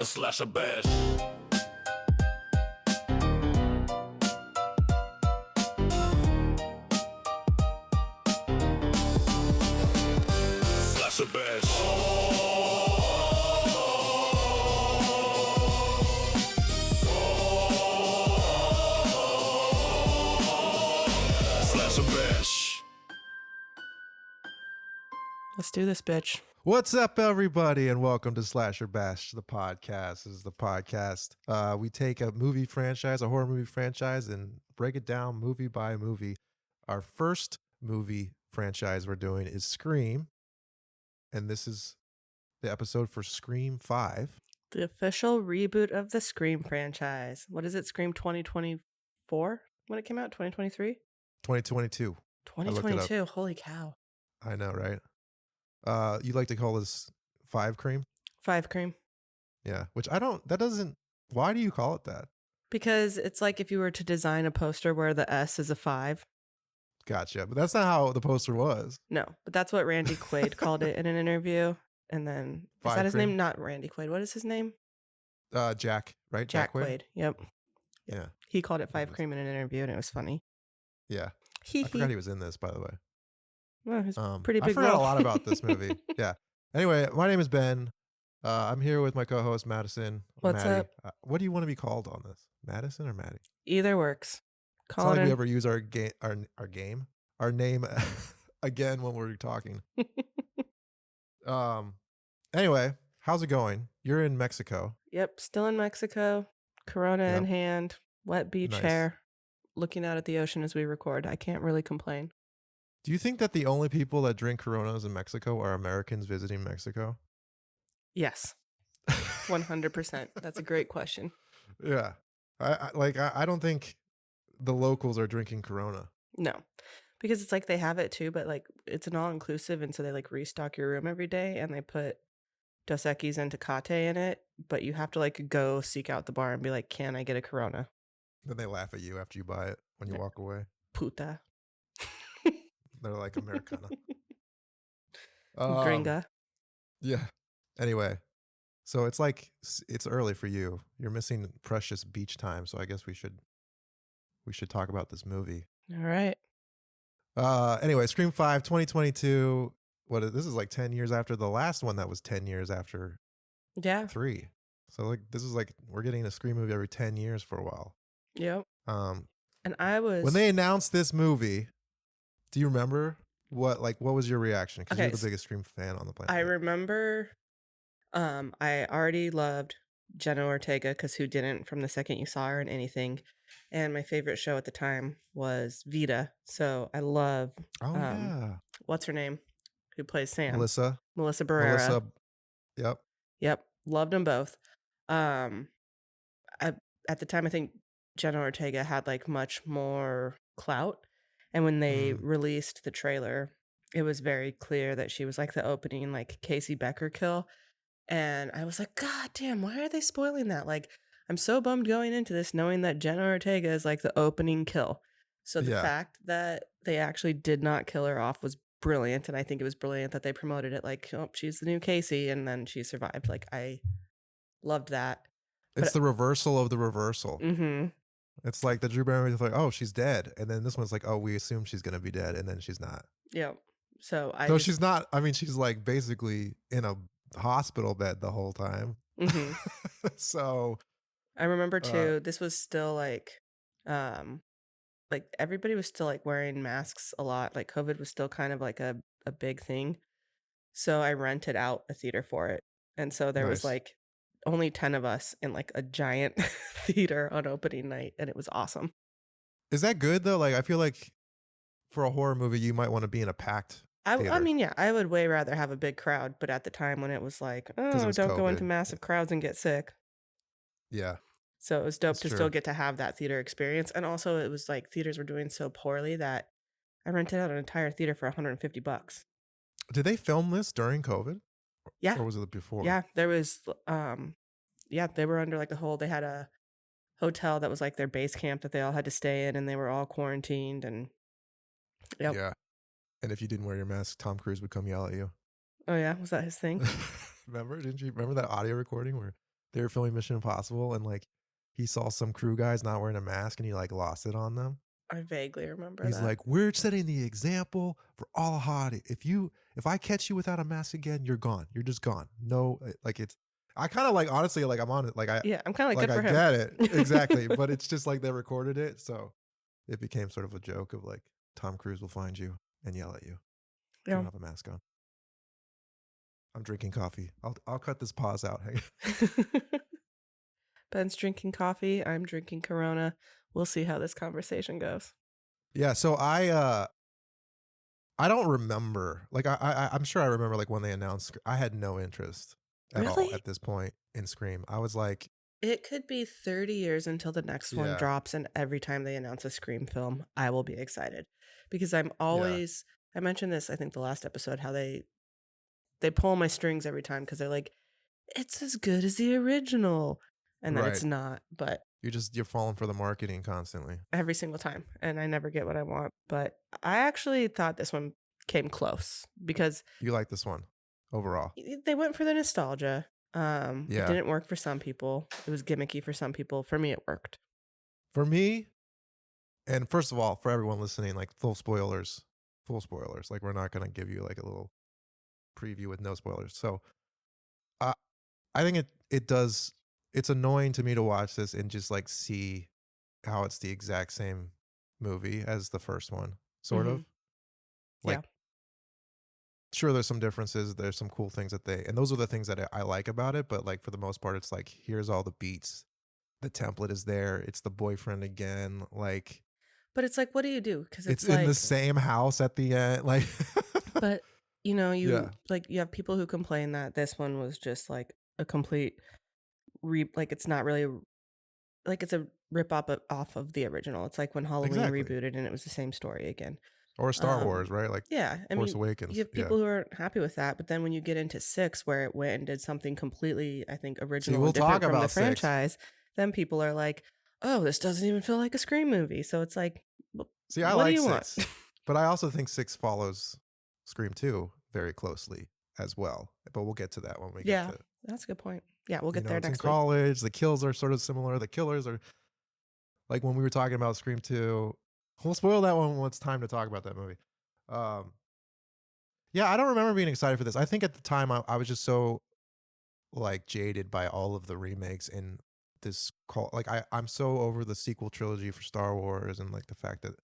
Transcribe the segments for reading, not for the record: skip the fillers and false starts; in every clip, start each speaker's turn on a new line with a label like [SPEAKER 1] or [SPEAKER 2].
[SPEAKER 1] a slash a bash. Slash a bash. Slash a bash.
[SPEAKER 2] Let's do this, bitch.
[SPEAKER 3] What's up, everybody, and welcome to Slasher Bash, the podcast. This is the podcast. We take a movie franchise, a horror movie franchise, and break it down movie by movie. Our first movie franchise we're doing is Scream, and this is the episode for Scream 5.
[SPEAKER 2] The official reboot of the Scream franchise. What is it? Scream 2024 when it came out? 2023?
[SPEAKER 3] 2022.
[SPEAKER 2] 2022. Holy cow.
[SPEAKER 3] I know, right? You like to call this 5 Cream?
[SPEAKER 2] 5 Cream.
[SPEAKER 3] Yeah, which why do you call it that?
[SPEAKER 2] Because it's like if you were to design a poster where the S is a 5.
[SPEAKER 3] Gotcha. But that's not how the poster was.
[SPEAKER 2] No, but that's what Randy Quaid called it in an interview. And then, is
[SPEAKER 3] 5
[SPEAKER 2] that his
[SPEAKER 3] Cream?
[SPEAKER 2] name? Not Randy Quaid. What is his name?
[SPEAKER 3] Jack, right?
[SPEAKER 2] Jack Quaid. Yep.
[SPEAKER 3] Yeah.
[SPEAKER 2] He called it 5 Cream in an interview and it was funny.
[SPEAKER 3] Yeah.
[SPEAKER 2] I
[SPEAKER 3] I forgot he was in this, by the way.
[SPEAKER 2] Well, he's pretty big
[SPEAKER 3] I forgot
[SPEAKER 2] role.
[SPEAKER 3] a lot about this movie. Yeah. Anyway, my name is Ben. I'm here with my co-host Madison.
[SPEAKER 2] What's
[SPEAKER 3] Maddie.
[SPEAKER 2] up?
[SPEAKER 3] What do you want to be called on this? Madison or Maddie?
[SPEAKER 2] Either works.
[SPEAKER 3] It's
[SPEAKER 2] Call
[SPEAKER 3] not
[SPEAKER 2] it
[SPEAKER 3] like we
[SPEAKER 2] in.
[SPEAKER 3] ever use our name again when we're talking. Anyway, how's it going? You're in Mexico.
[SPEAKER 2] Yep, still in Mexico. Corona in
[SPEAKER 3] Yep.
[SPEAKER 2] hand. Wet beach
[SPEAKER 3] Nice.
[SPEAKER 2] hair. Looking out at the ocean as we record. I can't really complain.
[SPEAKER 3] Do you think that the only people that drink Coronas in Mexico are Americans visiting Mexico?
[SPEAKER 2] Yes. 100%. That's a great question.
[SPEAKER 3] Yeah. I don't think the locals are drinking Corona.
[SPEAKER 2] No. Because it's like they have it too, but like it's an all-inclusive, and so they like restock your room every day and they put Dos Equis and Tecate in it, but you have to like go seek out the bar and be like, can I get a Corona?
[SPEAKER 3] Then they laugh at you after you buy it when you walk away.
[SPEAKER 2] Puta.
[SPEAKER 3] They're like Americana.
[SPEAKER 2] Gringa.
[SPEAKER 3] Yeah. Anyway, so it's early for you. You're missing precious beach time, so I guess we should talk about this movie.
[SPEAKER 2] All right.
[SPEAKER 3] Anyway, Scream 5, 2022. This is like 10 years after the last one that was 10 years after
[SPEAKER 2] Yeah.
[SPEAKER 3] 3. So like this is like we're getting a Scream movie every 10 years for a while.
[SPEAKER 2] Yep.
[SPEAKER 3] Um
[SPEAKER 2] And I was
[SPEAKER 3] when they announced this movie, do you remember what was your reaction? Because
[SPEAKER 2] Okay,
[SPEAKER 3] you're the biggest Scream fan on the planet.
[SPEAKER 2] I remember I already loved Jenna Ortega, because who didn't, from the second you saw her in anything. And my favorite show at the time was Vita. So I love
[SPEAKER 3] yeah.
[SPEAKER 2] what's her name? Who plays Sam?
[SPEAKER 3] Melissa
[SPEAKER 2] Barrera.
[SPEAKER 3] Yep.
[SPEAKER 2] Yep. Loved them both. At the time I think Jenna Ortega had like much more clout. And when they released the trailer, it was very clear that she was like the opening like Casey Becker kill. And I was like, God damn, why are they spoiling that? Like, I'm so bummed going into this knowing that Jenna Ortega is like the opening kill. So the
[SPEAKER 3] Yeah.
[SPEAKER 2] fact that they actually did not kill her off was brilliant. And I think it was brilliant that they promoted it like, oh, she's the new Casey. And then she survived. Like, I loved that.
[SPEAKER 3] It's the reversal of the reversal.
[SPEAKER 2] Mm-hmm.
[SPEAKER 3] It's like the Drew Barrymore is like, oh, she's dead. And then this one's like, oh, we assume she's going to be dead. And then she's not.
[SPEAKER 2] Yeah. So
[SPEAKER 3] She's not. I mean, she's like basically in a hospital bed the whole time.
[SPEAKER 2] Mm-hmm.
[SPEAKER 3] So
[SPEAKER 2] I remember too, this was still like everybody was still like wearing masks a lot. Like COVID was still kind of like a big thing. So I rented out a theater for it. And so there was
[SPEAKER 3] Nice.
[SPEAKER 2] like only 10 of us in like a giant theater on opening night. And it was awesome.
[SPEAKER 3] is that good though? Like, I feel like for a horror movie, you might want to be in a packed
[SPEAKER 2] I
[SPEAKER 3] theater.
[SPEAKER 2] mean, yeah, I would way rather have a big crowd. But at the time when it was like,
[SPEAKER 3] it
[SPEAKER 2] oh,
[SPEAKER 3] was
[SPEAKER 2] don't go
[SPEAKER 3] COVID.
[SPEAKER 2] into massive crowds and get sick.
[SPEAKER 3] Yeah.
[SPEAKER 2] So it was dope
[SPEAKER 3] That's
[SPEAKER 2] to
[SPEAKER 3] true.
[SPEAKER 2] still get to have that theater experience. And also it was like theaters were doing so poorly that I rented out an entire theater for $150.
[SPEAKER 3] Did they film this during COVID?
[SPEAKER 2] Yeah.
[SPEAKER 3] Or was it before?
[SPEAKER 2] Yeah, there was they were under like they had a hotel that was like their base camp that they all had to stay in, and they were all quarantined. And yep.
[SPEAKER 3] Yeah. And if you didn't wear your mask, Tom Cruise would come yell at you.
[SPEAKER 2] Oh yeah, was that his thing?
[SPEAKER 3] Remember? Didn't you remember that audio recording where they were filming Mission Impossible, and like he saw some crew guys not wearing a mask, and he like lost it on them.
[SPEAKER 2] I vaguely remember
[SPEAKER 3] He's
[SPEAKER 2] that.
[SPEAKER 3] like, "We're setting the example for all hot. If I catch you without a mask again, you're gone. You're just gone. No, like it's." I kind of like honestly like I'm on it. Like
[SPEAKER 2] I'm kind of like, good for
[SPEAKER 3] I
[SPEAKER 2] him.
[SPEAKER 3] get it exactly, but it's just like they recorded it, so it became sort of a joke of like Tom Cruise will find you and yell at you. You don't have a mask on. I'm drinking coffee. I'll cut this pause out. Hey.
[SPEAKER 2] Ben's drinking coffee. I'm drinking Corona. We'll see how this conversation goes.
[SPEAKER 3] Yeah, so I don't remember. Like I'm sure I remember like when they announced. I had no interest at all
[SPEAKER 2] Really?
[SPEAKER 3] at this point in Scream. I was like,
[SPEAKER 2] It could be 30 years until the next one
[SPEAKER 3] Yeah.
[SPEAKER 2] drops, and every time they announce a Scream film, I will be excited because I'm always. I mentioned this, I think, the last episode, how they pull my strings every time because they're like, it's as good as the original, and then it's
[SPEAKER 3] Right.
[SPEAKER 2] not. But
[SPEAKER 3] you're falling for the marketing constantly.
[SPEAKER 2] every single time, and I never get what I want. But I actually thought this one came close because
[SPEAKER 3] You like this one overall?
[SPEAKER 2] they went for the nostalgia. It
[SPEAKER 3] Yeah.
[SPEAKER 2] didn't work for some people. It was gimmicky for some people. For me, it worked.
[SPEAKER 3] For me, and first of all, for everyone listening, like full spoilers. Like we're not gonna give you like a little preview with no spoilers. So, I think it does. It's annoying to me to watch this and just like see how it's the exact same movie as the first one, sort of. Like,
[SPEAKER 2] Yeah.
[SPEAKER 3] Sure, there's some differences. There's some cool things and those are the things that I like about it. But like for the most part, it's like here's all the beats. The template is there. It's the boyfriend again. Like,
[SPEAKER 2] But it's like, what do you do? Because
[SPEAKER 3] it's
[SPEAKER 2] like,
[SPEAKER 3] in the same house at the end. Like,
[SPEAKER 2] but you know,
[SPEAKER 3] Yeah.
[SPEAKER 2] like you have people who complain that this one was just like a complete like it's not really like it's a rip off of the original. It's like when Halloween
[SPEAKER 3] Exactly.
[SPEAKER 2] rebooted and it was the same story again.
[SPEAKER 3] Or Star Wars, right? Like
[SPEAKER 2] Yeah, I
[SPEAKER 3] Force
[SPEAKER 2] mean,
[SPEAKER 3] Awakens.
[SPEAKER 2] you have people who aren't happy with that, but then when you get into 6, where it went and did something completely, I think, original
[SPEAKER 3] we'll
[SPEAKER 2] and different
[SPEAKER 3] talk
[SPEAKER 2] from the
[SPEAKER 3] about 6.
[SPEAKER 2] franchise, then people are like, "Oh, this doesn't even feel like a Scream movie." So it's like,
[SPEAKER 3] See, I
[SPEAKER 2] what
[SPEAKER 3] like
[SPEAKER 2] do you want?
[SPEAKER 3] 6, but I also think 6 follows Scream 2 very closely as well. But we'll get to that when we
[SPEAKER 2] Yeah,
[SPEAKER 3] get to.
[SPEAKER 2] that's a good point. Yeah, we'll get there
[SPEAKER 3] It's
[SPEAKER 2] next
[SPEAKER 3] in
[SPEAKER 2] week.
[SPEAKER 3] college. The kills are sort of similar. The killers are like when we were talking about Scream 2. We'll spoil that one when it's time to talk about that movie. Yeah, I don't remember being excited for this. I think at the time I was just so like jaded by all of the remakes and this call. Like I'm so over the sequel trilogy for Star Wars and like the fact that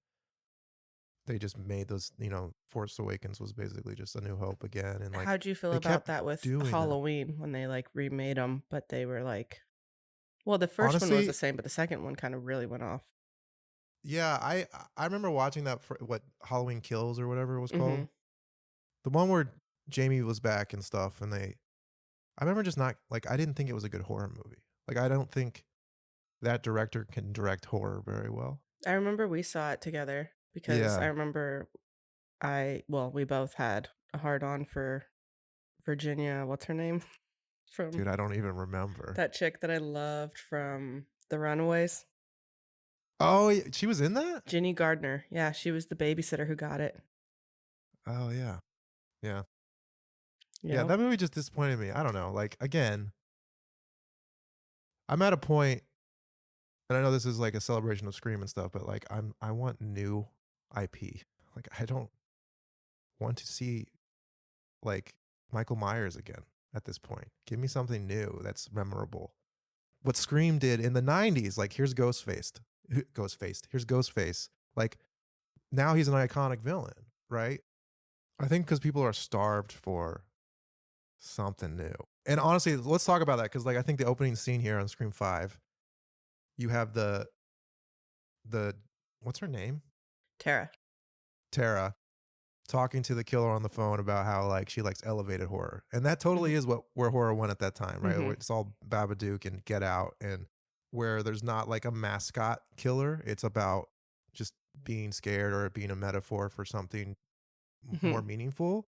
[SPEAKER 3] they just made those. Force Awakens was basically just A New Hope again. And like,
[SPEAKER 2] How'd you feel
[SPEAKER 3] they
[SPEAKER 2] about
[SPEAKER 3] kept
[SPEAKER 2] that with
[SPEAKER 3] doing that.
[SPEAKER 2] Halloween when they like remade them, but they were like, well, the first one was
[SPEAKER 3] Honestly,
[SPEAKER 2] the same, but the second one kind of really went off.
[SPEAKER 3] Yeah, I remember watching that for what Halloween Kills or whatever it was called.
[SPEAKER 2] Mhm.
[SPEAKER 3] The one where Jamie was back and stuff, and I remember just not like I didn't think it was a good horror movie. Like I don't think that director can direct horror very well.
[SPEAKER 2] I remember we saw it together because
[SPEAKER 3] Yeah.
[SPEAKER 2] I remember we both had a hard on for Virginia. What's her name? From
[SPEAKER 3] Dude, I don't even remember.
[SPEAKER 2] that chick that I loved from The Runaways.
[SPEAKER 3] Oh, she was in that?
[SPEAKER 2] Ginny Gardner. Yeah, she was the babysitter who got it.
[SPEAKER 3] Oh yeah. Yeah.
[SPEAKER 2] You
[SPEAKER 3] Yeah,
[SPEAKER 2] know?
[SPEAKER 3] that movie just disappointed me. I don't know. Like again, I'm at a point, and I know this is like a celebration of Scream and stuff, but like I want new IP. Like I don't want to see like Michael Myers again at this point. Give me something new that's memorable. What Scream did in the 90s, like here's Ghostface. Here's Ghostface. Like now he's an iconic villain, right? I think because people are starved for something new. And honestly, let's talk about that because like I think the opening scene here on Scream 5, you have the what's her name?
[SPEAKER 2] Tara.
[SPEAKER 3] Tara talking to the killer on the phone about how like she likes elevated horror. And that totally is where horror went at that time, right?
[SPEAKER 2] Mhm.
[SPEAKER 3] It's all Babadook and Get Out, and where there's not like a mascot killer. It's about just being scared or it being a metaphor for something more meaningful.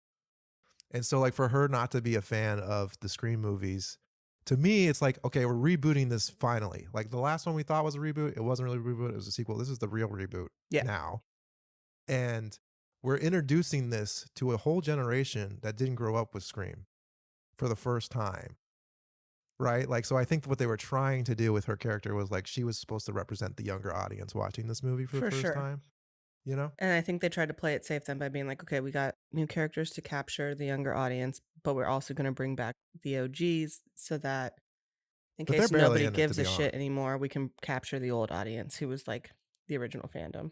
[SPEAKER 3] And so like for her not to be a fan of the Scream movies, to me it's like, okay, we're rebooting this finally. Like the last one we thought was a reboot, it wasn't really a reboot, it was a sequel. This is the real reboot now. And we're introducing this to a whole generation that didn't grow up with Scream for the first time. right? Like, so I think what they were trying to do with her character was like she was supposed to represent the younger audience watching this movie for the
[SPEAKER 2] For
[SPEAKER 3] first
[SPEAKER 2] sure.
[SPEAKER 3] time, you know?
[SPEAKER 2] And I think they tried to play it safe then by being like, okay, we got new characters to capture the younger audience, but we're also going to bring back the OGs so that in
[SPEAKER 3] But they're
[SPEAKER 2] case
[SPEAKER 3] barely
[SPEAKER 2] nobody
[SPEAKER 3] in it, to
[SPEAKER 2] gives
[SPEAKER 3] be
[SPEAKER 2] a shit
[SPEAKER 3] honest.
[SPEAKER 2] anymore, we can capture the old audience who was like the original fandom.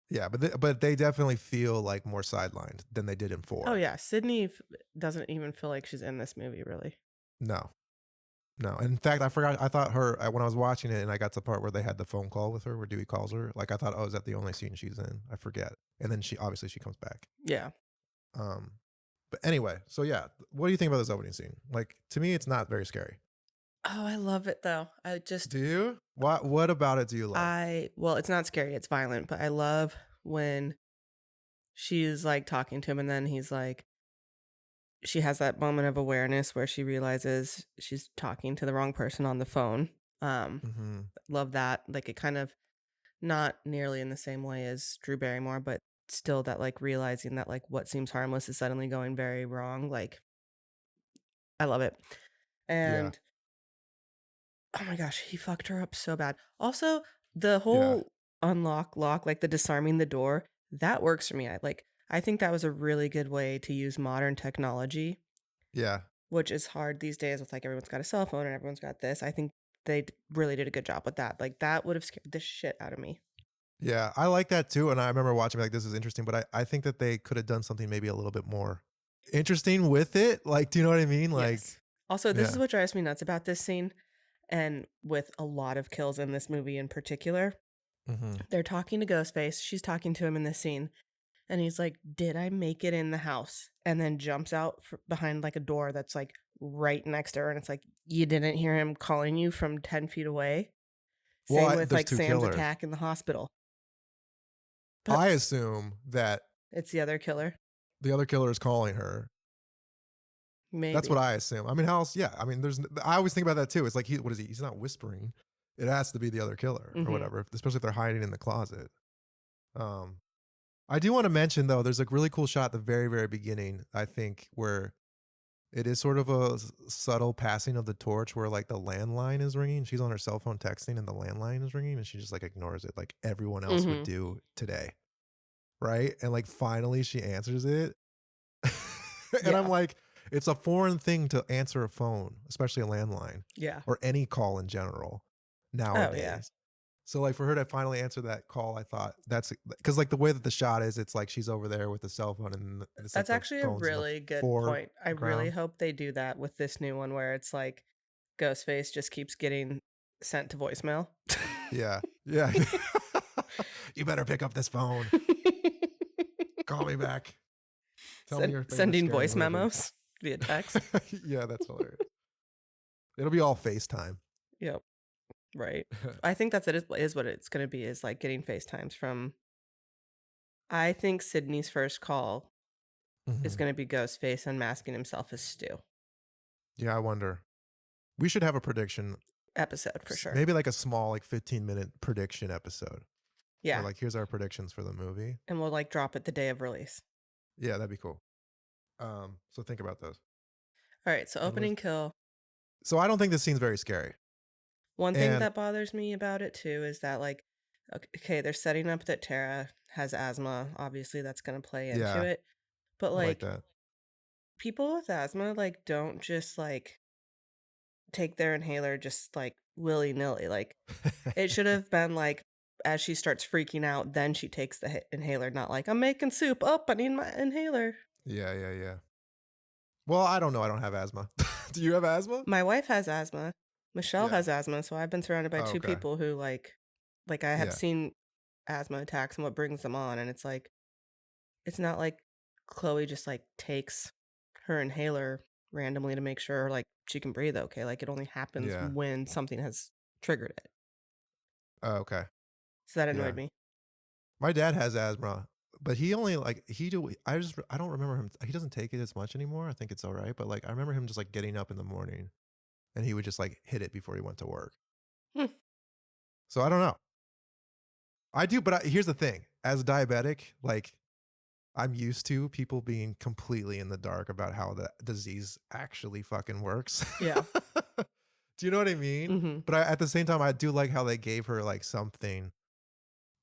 [SPEAKER 3] Yeah, but they definitely feel like more sidelined than they did in 4.
[SPEAKER 2] Oh yeah, Sydney doesn't even feel like she's in this movie really.
[SPEAKER 3] No. No. In fact, I forgot. I thought when I was watching it and I got to the part where they had the phone call with her, where Dewey calls her, like I thought, oh, is that the only scene she's in? I forget. And then she comes back.
[SPEAKER 2] Yeah.
[SPEAKER 3] But anyway, so yeah, what do you think about this opening scene? Like, to me, it's not very scary.
[SPEAKER 2] Oh, I love it though.
[SPEAKER 3] Do you? What about it do you love?
[SPEAKER 2] Well, it's not scary, it's violent, but I love when she's like talking to him and then he's like, she has that moment of awareness where she realizes she's talking to the wrong person on the phone.
[SPEAKER 3] Mm-hmm.
[SPEAKER 2] Love that. Like it kind of not nearly in the same way as Drew Barrymore, but still that like realizing that like what seems harmless is suddenly going very wrong. Like I love it. And oh my gosh, he fucked her up so bad. Also, the whole lock, like the disarming the door, that works for me. I think that was a really good way to use modern technology.
[SPEAKER 3] Yeah.
[SPEAKER 2] Which is hard these days with like everyone's got a cell phone and everyone's got this. I think they really did a good job with that. Like that would have scared the shit out of me.
[SPEAKER 3] Yeah, I like that too. And I remember watching like, this is interesting, but I think that they could have done something maybe a little bit more interesting with it. Like, do you know what I mean? Like,
[SPEAKER 2] Yes. Also, this is what drives me nuts about this scene. And with a lot of kills in this movie in particular, they're talking to Ghostface. She's talking to him in this scene. And he's like, did I make it in the house? And then jumps out behind like a door that's like right next to her. And it's like, you didn't hear him calling you from 10 feet away?
[SPEAKER 3] Well,
[SPEAKER 2] Same with
[SPEAKER 3] there's
[SPEAKER 2] like
[SPEAKER 3] two
[SPEAKER 2] Sam's
[SPEAKER 3] killers.
[SPEAKER 2] attack in the hospital. But
[SPEAKER 3] I assume that
[SPEAKER 2] it's the other killer.
[SPEAKER 3] the other killer is calling her.
[SPEAKER 2] Maybe.
[SPEAKER 3] That's what I assume. I mean, how else? Yeah. I mean, I always think about that too. It's like, what is he? He's not whispering. It has to be the other killer or whatever, especially if they're hiding in the closet. I do want to mention though, there's a really cool shot at the very, very beginning, I think, where it is sort of a subtle passing of the torch where like the landline is ringing. She's on her cell phone texting and the landline is ringing and she just like ignores it like everyone else would do today. Right. And like finally she answers it. And I'm like, it's a foreign thing to answer a phone, especially a landline.
[SPEAKER 2] Yeah.
[SPEAKER 3] Or any call in general nowadays.
[SPEAKER 2] Oh, yeah.
[SPEAKER 3] So like for her to finally answer that call, I thought that's because like the way that the shot is, it's like she's over there with the cell phone and it's
[SPEAKER 2] that's
[SPEAKER 3] like
[SPEAKER 2] actually a really good point. I really hope they do that with this new one where it's like Ghostface just keeps getting sent to voicemail.
[SPEAKER 3] Yeah. You better pick up this phone. Call me back. Tell me your
[SPEAKER 2] sending voice memos via text.
[SPEAKER 3] Yeah, that's hilarious. It'll be all FaceTime.
[SPEAKER 2] Yep. Right. I think that's is what it's going to be, is like getting FaceTimes from. I think Sydney's first call is going to be Ghostface unmasking himself as Stu.
[SPEAKER 3] Yeah, I wonder. We should have a prediction
[SPEAKER 2] episode for sure.
[SPEAKER 3] Maybe like a small, like 15-minute prediction episode.
[SPEAKER 2] Yeah.
[SPEAKER 3] Where, like, here's our predictions for the movie.
[SPEAKER 2] And we'll like drop it the day of release.
[SPEAKER 3] Yeah, that'd be cool. So think about those.
[SPEAKER 2] All right. So opening kill.
[SPEAKER 3] So I don't think this scene's very scary.
[SPEAKER 2] One thing that bothers me about it too is that like, okay, they're setting up that Tara has asthma. Obviously, that's going to play into it. But like people with asthma, like, don't just like take their inhaler just like willy nilly. Like, it should have been like, as she starts freaking out, then she takes the inhaler, not like, I'm making soup. Oh, I need my inhaler. Yeah.
[SPEAKER 3] Well, I don't know. I don't have asthma. Do you have asthma?
[SPEAKER 2] My wife has asthma. Michelle has asthma, so I've been surrounded by two people who like I have seen asthma attacks and what brings them on, and it's like, it's not like Chloe just like takes her inhaler randomly to make sure like she can breathe okay. Like, it only happens when something has triggered it.
[SPEAKER 3] Oh, okay.
[SPEAKER 2] So that annoyed me.
[SPEAKER 3] My dad has asthma, but he only like I don't remember him. He doesn't take it as much anymore. I think it's all right, but like I remember him just like getting up in the morning and he would just like hit it before he went to work. So I don't know. I do, but here's the thing. As a diabetic, like, I'm used to people being completely in the dark about how the disease actually fucking works.
[SPEAKER 2] Yeah.
[SPEAKER 3] Do you know what I mean?
[SPEAKER 2] Mm-hmm.
[SPEAKER 3] But at the same time, I do like how they gave her like something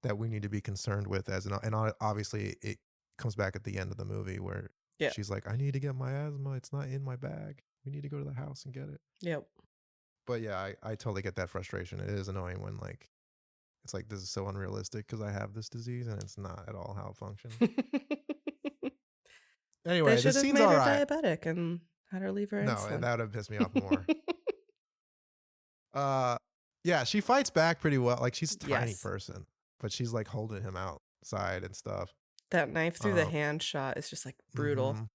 [SPEAKER 3] that we need to be concerned with and obviously it comes back at the end of the movie where
[SPEAKER 2] Yeah.
[SPEAKER 3] she's like, I need to get my asthma. It's not in my bag. We need to go to the house and get it.
[SPEAKER 2] Yep.
[SPEAKER 3] But yeah, I totally get that frustration. It is annoying when like, it's like, this is so unrealistic because I have this disease and it's not at all how it functions.
[SPEAKER 2] They
[SPEAKER 3] Anyway, the
[SPEAKER 2] should have
[SPEAKER 3] scene's
[SPEAKER 2] made
[SPEAKER 3] all
[SPEAKER 2] her
[SPEAKER 3] right.
[SPEAKER 2] diabetic and had her leave her
[SPEAKER 3] No,
[SPEAKER 2] insulin.
[SPEAKER 3] that would have pissed me off more. Yeah, she fights back pretty well. Like she's a tiny
[SPEAKER 2] Yes.
[SPEAKER 3] person, but she's like holding him outside and stuff.
[SPEAKER 2] That knife through the hand shot is just like brutal.
[SPEAKER 3] Mhm.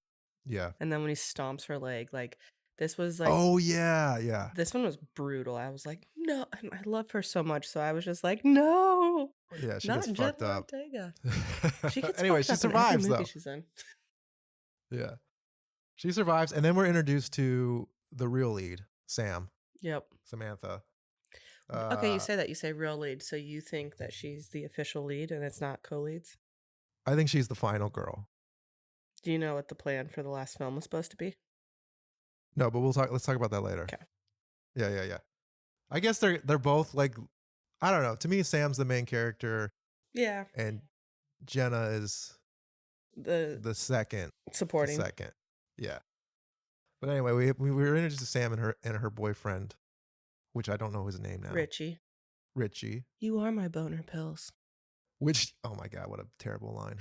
[SPEAKER 3] Yeah.
[SPEAKER 2] And then when he stomps her leg, like this was like,
[SPEAKER 3] Oh yeah, yeah.
[SPEAKER 2] this one was brutal. I was like, no, and I love her so much, so I was just like, no,
[SPEAKER 3] Yeah, she
[SPEAKER 2] not
[SPEAKER 3] gets fucked
[SPEAKER 2] Jenna
[SPEAKER 3] up.
[SPEAKER 2] Ortega. She gets
[SPEAKER 3] Anyway,
[SPEAKER 2] fucked
[SPEAKER 3] she
[SPEAKER 2] up in every
[SPEAKER 3] survives
[SPEAKER 2] movie
[SPEAKER 3] though.
[SPEAKER 2] she's in.
[SPEAKER 3] Yeah. She survives, and then we're introduced to the real lead, Sam,
[SPEAKER 2] Yep.
[SPEAKER 3] Samantha.
[SPEAKER 2] Okay, you say that. You say real lead, so you think that she's the official lead and it's not co-leads?
[SPEAKER 3] I think she's the final girl.
[SPEAKER 2] Do you know what the plan for the last film was supposed to be?
[SPEAKER 3] No, but let's talk about that later.
[SPEAKER 2] Okay.
[SPEAKER 3] Yeah. I guess they're both like, I don't know. To me, Sam's the main character.
[SPEAKER 2] Yeah.
[SPEAKER 3] And Jenna is the second.
[SPEAKER 2] Supporting.
[SPEAKER 3] The second. Yeah. But anyway, we were introduced to Sam and her boyfriend, which I don't know his name now. Richie. You
[SPEAKER 2] are my boner pills.
[SPEAKER 3] Which, oh my God, what a terrible line.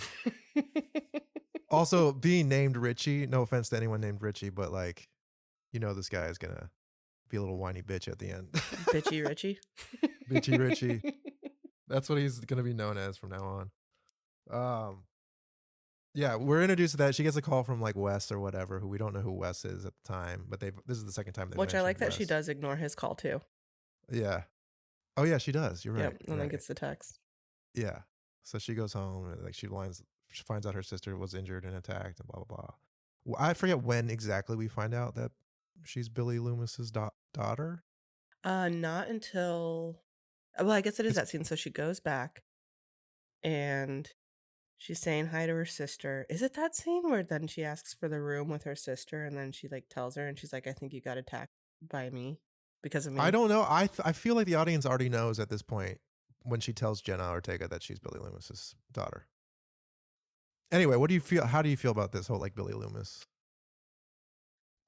[SPEAKER 3] Also, being named Richie, no offense to anyone named Richie, but like, you know, this guy is going to be a little whiny bitch at the end.
[SPEAKER 2] Bitchy Richie?
[SPEAKER 3] Bitchy Richie. That's what he's going to be known as from now on. Yeah, we're introduced to that. She gets a call from like Wes or whatever, who we don't know who Wes is at the time, but this is the second time they
[SPEAKER 2] Which I like that
[SPEAKER 3] Wes.
[SPEAKER 2] she does ignore his call too.
[SPEAKER 3] Yeah. Oh yeah, she does. You're right.
[SPEAKER 2] Yep, and then gets the text.
[SPEAKER 3] Yeah. So she goes home and like she finds out her sister was injured and attacked and blah blah blah. Well, I forget when exactly we find out that she's Billy Loomis's daughter.
[SPEAKER 2] Not until, well, I guess it is that scene. So she goes back and she's saying hi to her sister. Is it that scene where then she asks for the room with her sister and then she like tells her and she's like, I think you got attacked by me because of me?
[SPEAKER 3] I don't know. I feel like the audience already knows at this point when she tells Jenna Ortega that she's Billy Loomis's daughter. Anyway, what do you feel? How do you feel about this whole like Billy Loomis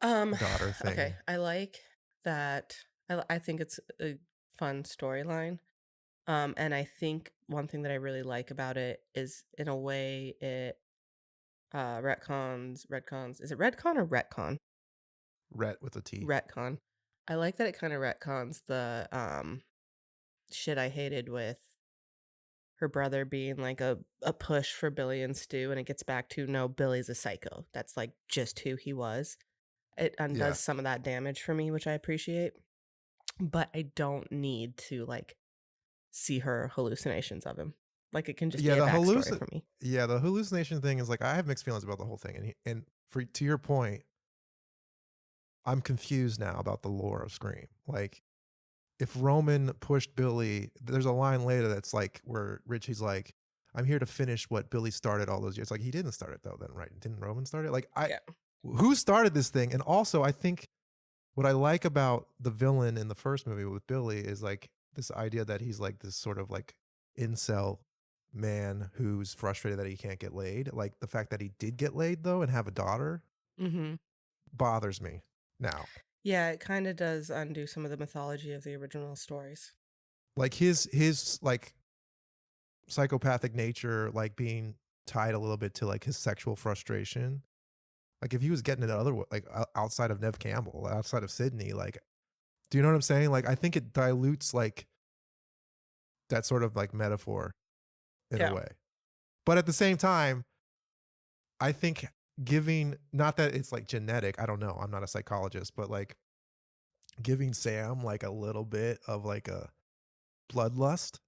[SPEAKER 3] daughter thing?
[SPEAKER 2] Okay, I like that. I think it's a fun storyline. And I think one thing that I really like about it is, in a way, it retcons. Is it retcon or retcon?
[SPEAKER 3] Ret with a T.
[SPEAKER 2] Retcon. I like that it kind of retcons the shit I hated with her brother being like a push for Billy and Stu, and it gets back to, no, Billy's a psycho. That's like just who he was. It undoes some of that damage for me, which I appreciate. But I don't need to like see her hallucinations of him. Like it can just be a backstory for me.
[SPEAKER 3] Yeah, the hallucination thing is like, I have mixed feelings about the whole thing, and to your point, I'm confused now about the lore of Scream. Like, if Roman pushed Billy, there's a line later that's like where Richie's like, I'm here to finish what Billy started all those years. Like, he didn't start it though, then, right? Didn't Roman start it? Like, who started this thing? And also, I think what I like about the villain in the first movie with Billy is like this idea that he's like this sort of like incel man who's frustrated that he can't get laid. Like the fact that he did get laid though and have a daughter bothers me now.
[SPEAKER 2] Yeah, it kind of does undo some of the mythology of the original stories.
[SPEAKER 3] Like his like psychopathic nature, like being tied a little bit to like his sexual frustration. Like if he was getting it like outside of Nev Campbell, outside of Sydney, like, do you know what I'm saying? Like, I think it dilutes like that sort of like metaphor in a way. But at the same time, I think not that it's like genetic, I don't know, I'm not a psychologist, but like giving Sam like a little bit of like a bloodlust,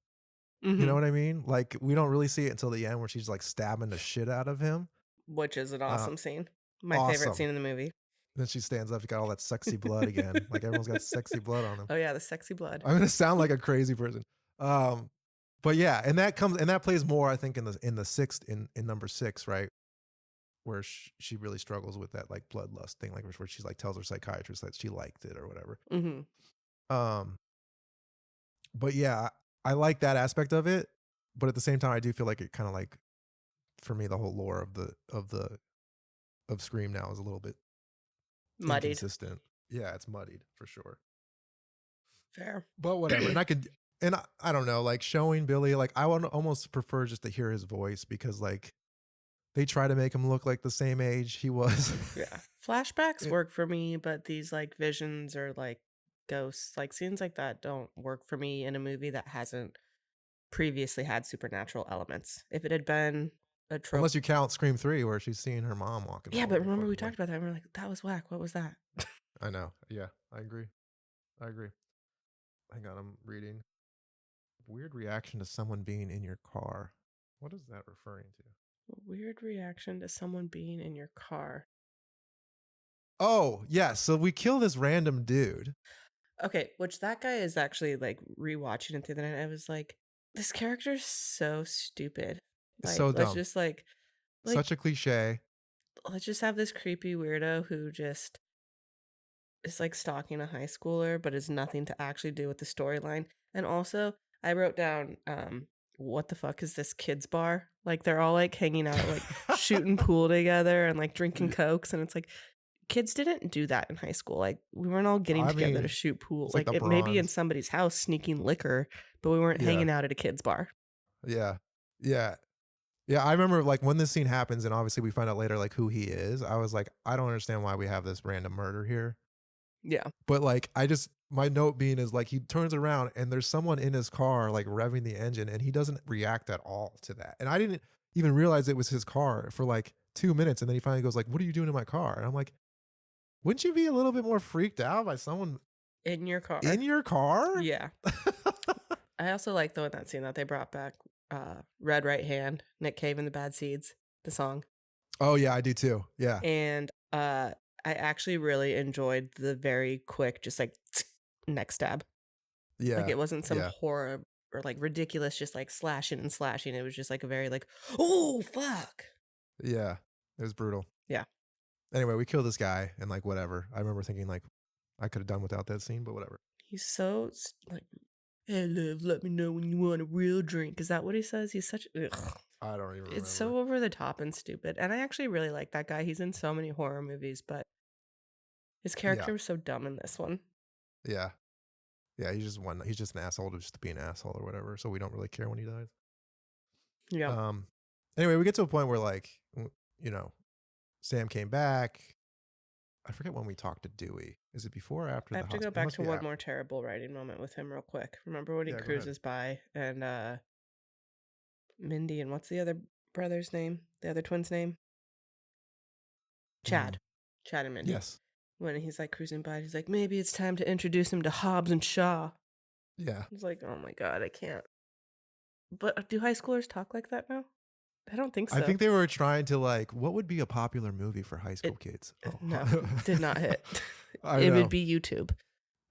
[SPEAKER 3] you know what I mean? Like we don't really see it until the end where she's like stabbing the shit out of him.
[SPEAKER 2] Which is an awesome scene. My favorite scene in the movie.
[SPEAKER 3] Then she stands up, you got all that sexy blood again. Like everyone's got sexy blood on them.
[SPEAKER 2] Oh yeah, the sexy blood.
[SPEAKER 3] I'm gonna sound like a crazy person. But yeah, and that plays more, I think, in number 6, right? Where she really struggles with that like bloodlust thing, like where she's like tells her psychiatrist that she liked it or whatever. But yeah, I like that aspect of it. But at the same time, I do feel like it kind of like, for me, the whole lore of Scream now is a little bit
[SPEAKER 2] Muddied.
[SPEAKER 3] inconsistent. Yeah, it's muddied for sure.
[SPEAKER 2] Fair.
[SPEAKER 3] But whatever. And I don't know, like showing Billy, like I would almost prefer just to hear his voice, because like they try to make him look like the same age he was.
[SPEAKER 2] Yeah. Flashbacks work for me, but these like visions or like ghosts, like scenes like that don't work for me in a movie that hasn't previously had supernatural elements. If it had been a trope.
[SPEAKER 3] Unless you count Scream 3 where she's seeing her mom walking.
[SPEAKER 2] Yeah,
[SPEAKER 3] all
[SPEAKER 2] but
[SPEAKER 3] over the
[SPEAKER 2] remember we
[SPEAKER 3] fucking
[SPEAKER 2] talked about that and we are like, that was whack. What was that?
[SPEAKER 3] I know. Yeah, I agree. Hang on, I'm reading. Weird reaction to someone being in your car. What is that referring to?
[SPEAKER 2] Weird reaction to someone being in your car.
[SPEAKER 3] Oh, yeah. So we kill this random dude.
[SPEAKER 2] Okay, which that guy is actually like rewatching it the other night. I was like, this character's so stupid.
[SPEAKER 3] It's
[SPEAKER 2] Like,
[SPEAKER 3] so
[SPEAKER 2] let's
[SPEAKER 3] dumb.
[SPEAKER 2] just like
[SPEAKER 3] Such a cliche.
[SPEAKER 2] let's just have this creepy weirdo who just is like stalking a high schooler, but is nothing to actually do with the storyline. And also, I wrote down, what the fuck is this kids bar? Like they're all like hanging out, like shooting pool together and like drinking cokes, and it's like kids didn't do that in high school. Like we weren't all getting together to shoot pool.
[SPEAKER 3] it's like
[SPEAKER 2] Like
[SPEAKER 3] the
[SPEAKER 2] it may be in
[SPEAKER 3] Bronze.
[SPEAKER 2] somebody's house sneaking liquor, but we weren't
[SPEAKER 3] Yeah.
[SPEAKER 2] hanging out at a kids bar.
[SPEAKER 3] Yeah. Yeah. Yeah. I remember like when this scene happens and obviously we find out later like who he is. I was like, I don't understand why we have this random murder here.
[SPEAKER 2] Yeah.
[SPEAKER 3] But like, my note being is like, he turns around and there's someone in his car, like revving the engine, and he doesn't react at all to that. And I didn't even realize it was his car for like 2 minutes. And then he finally goes like, what are you doing in my car? And I'm like, wouldn't you be a little bit more freaked out by someone
[SPEAKER 2] In your car.
[SPEAKER 3] in your car?
[SPEAKER 2] Yeah. I also like though in that scene that they brought back Red Right Hand, Nick Cave and the Bad Seeds, the song.
[SPEAKER 3] Oh yeah, I do too. Yeah.
[SPEAKER 2] And I actually really enjoyed the very quick, just like neck stab.
[SPEAKER 3] Yeah.
[SPEAKER 2] Like it wasn't some horror or like ridiculous, just like slashing and slashing. It was just like a very like, oh fuck.
[SPEAKER 3] Yeah. It was brutal.
[SPEAKER 2] Yeah.
[SPEAKER 3] Anyway, we kill this guy and like whatever. I remember thinking like I could have done without that scene, but whatever.
[SPEAKER 2] He's so like, hey love, let me know when you want a real drink. Is that what he says? He's such ugh.
[SPEAKER 3] I don't even remember.
[SPEAKER 2] It's so over the top and stupid. And I actually really like that guy. He's in so many horror movies, but his character was so dumb in this one.
[SPEAKER 3] Yeah. Yeah, he's just an asshole just to be an asshole or whatever. So we don't really care when he dies.
[SPEAKER 2] Yeah.
[SPEAKER 3] Anyway, we get to a point where like, you know, Sam came back. I forget when we talked to Dewey. Is it before or after?
[SPEAKER 2] I have to go back to one more terrible writing moment with him real quick. Remember when he cruises by and Mindy and what's the other brother's name? The other twin's name? Chad. Chad and Mindy.
[SPEAKER 3] Yes.
[SPEAKER 2] When he's like cruising by, he's like, maybe it's time to introduce him to Hobbs and Shaw.
[SPEAKER 3] Yeah.
[SPEAKER 2] It's like, oh my God, I can't. But do high schoolers talk like that now? I don't think so.
[SPEAKER 3] I think they were trying to like, what would be a popular movie for high school kids?
[SPEAKER 2] No, did not hit.
[SPEAKER 3] It
[SPEAKER 2] would be YouTube.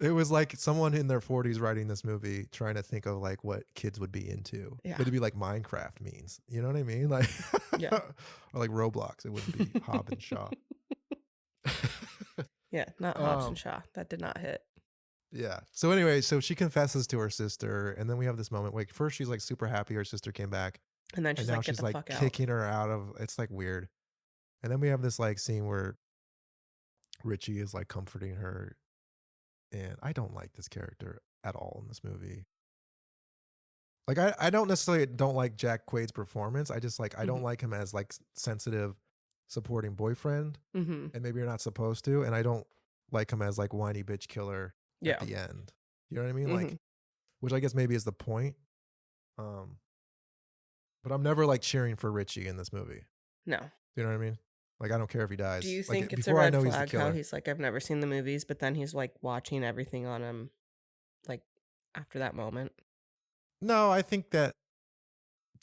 [SPEAKER 3] It was like someone in their 40s writing this movie trying to think of like what kids would be into.
[SPEAKER 2] Yeah.
[SPEAKER 3] It'd be like Minecraft means. You know what I mean? Like,
[SPEAKER 2] yeah.
[SPEAKER 3] Or like Roblox. It wouldn't be Hobbs and Shaw.
[SPEAKER 2] Yeah, not Hobbs and Shaw. That did not hit.
[SPEAKER 3] Yeah. So anyway, so she confesses to her sister, and then we have this moment. Like first, she's like super happy her sister came back,
[SPEAKER 2] and then she's
[SPEAKER 3] now
[SPEAKER 2] like, "Get
[SPEAKER 3] she's
[SPEAKER 2] the
[SPEAKER 3] like
[SPEAKER 2] fuck out!"
[SPEAKER 3] kicking her out of. It's like weird. And then we have this like scene where Richie is like comforting her, and I don't like this character at all in this movie. Like I don't necessarily don't like Jack Quaid's performance. I just like I don't like him as like sensitive, supporting boyfriend, and maybe you're not supposed to. And I don't like him as like whiny bitch killer at the end. You know what I mean? Like, which I guess maybe is the point. But I'm never like cheering for Richie in this movie.
[SPEAKER 2] No.
[SPEAKER 3] You know what I mean? Like I don't care if he dies.
[SPEAKER 2] Do you
[SPEAKER 3] like,
[SPEAKER 2] think it's a red flag how he's like, I've never seen the movies, but then he's like watching everything on him, like after that moment?
[SPEAKER 3] No, I think that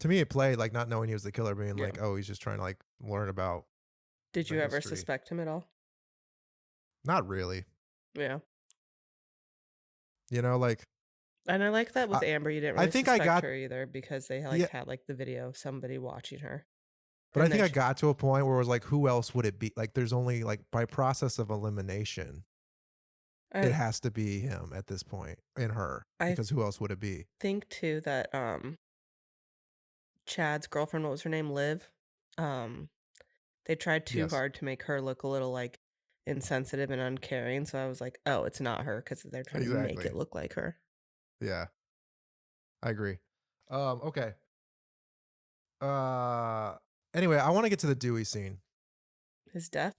[SPEAKER 3] to me it played like not knowing he was the killer, being like, oh, he's just trying to like learn about.
[SPEAKER 2] Did you ever suspect him at all?
[SPEAKER 3] Not really.
[SPEAKER 2] Yeah.
[SPEAKER 3] You know, like.
[SPEAKER 2] And I like that with Amber. You didn't really suspect her either because they like had like the video of somebody watching her.
[SPEAKER 3] But I think I got to a point where it was like, who else would it be? Like, there's only like by process of elimination. it
[SPEAKER 2] I
[SPEAKER 3] has to be him at this point and her,
[SPEAKER 2] I
[SPEAKER 3] because who else would it be?
[SPEAKER 2] think too that Chad's girlfriend, what was her name, Liv? Um, they tried too
[SPEAKER 3] Yes,
[SPEAKER 2] hard to make her look a little like insensitive and uncaring. So I was like, oh, it's not her because they're trying to make it
[SPEAKER 3] exactly.
[SPEAKER 2] look like her.
[SPEAKER 3] Yeah, I agree. Okay. Uh, anyway, I want to get to the Dewey scene.
[SPEAKER 2] His death.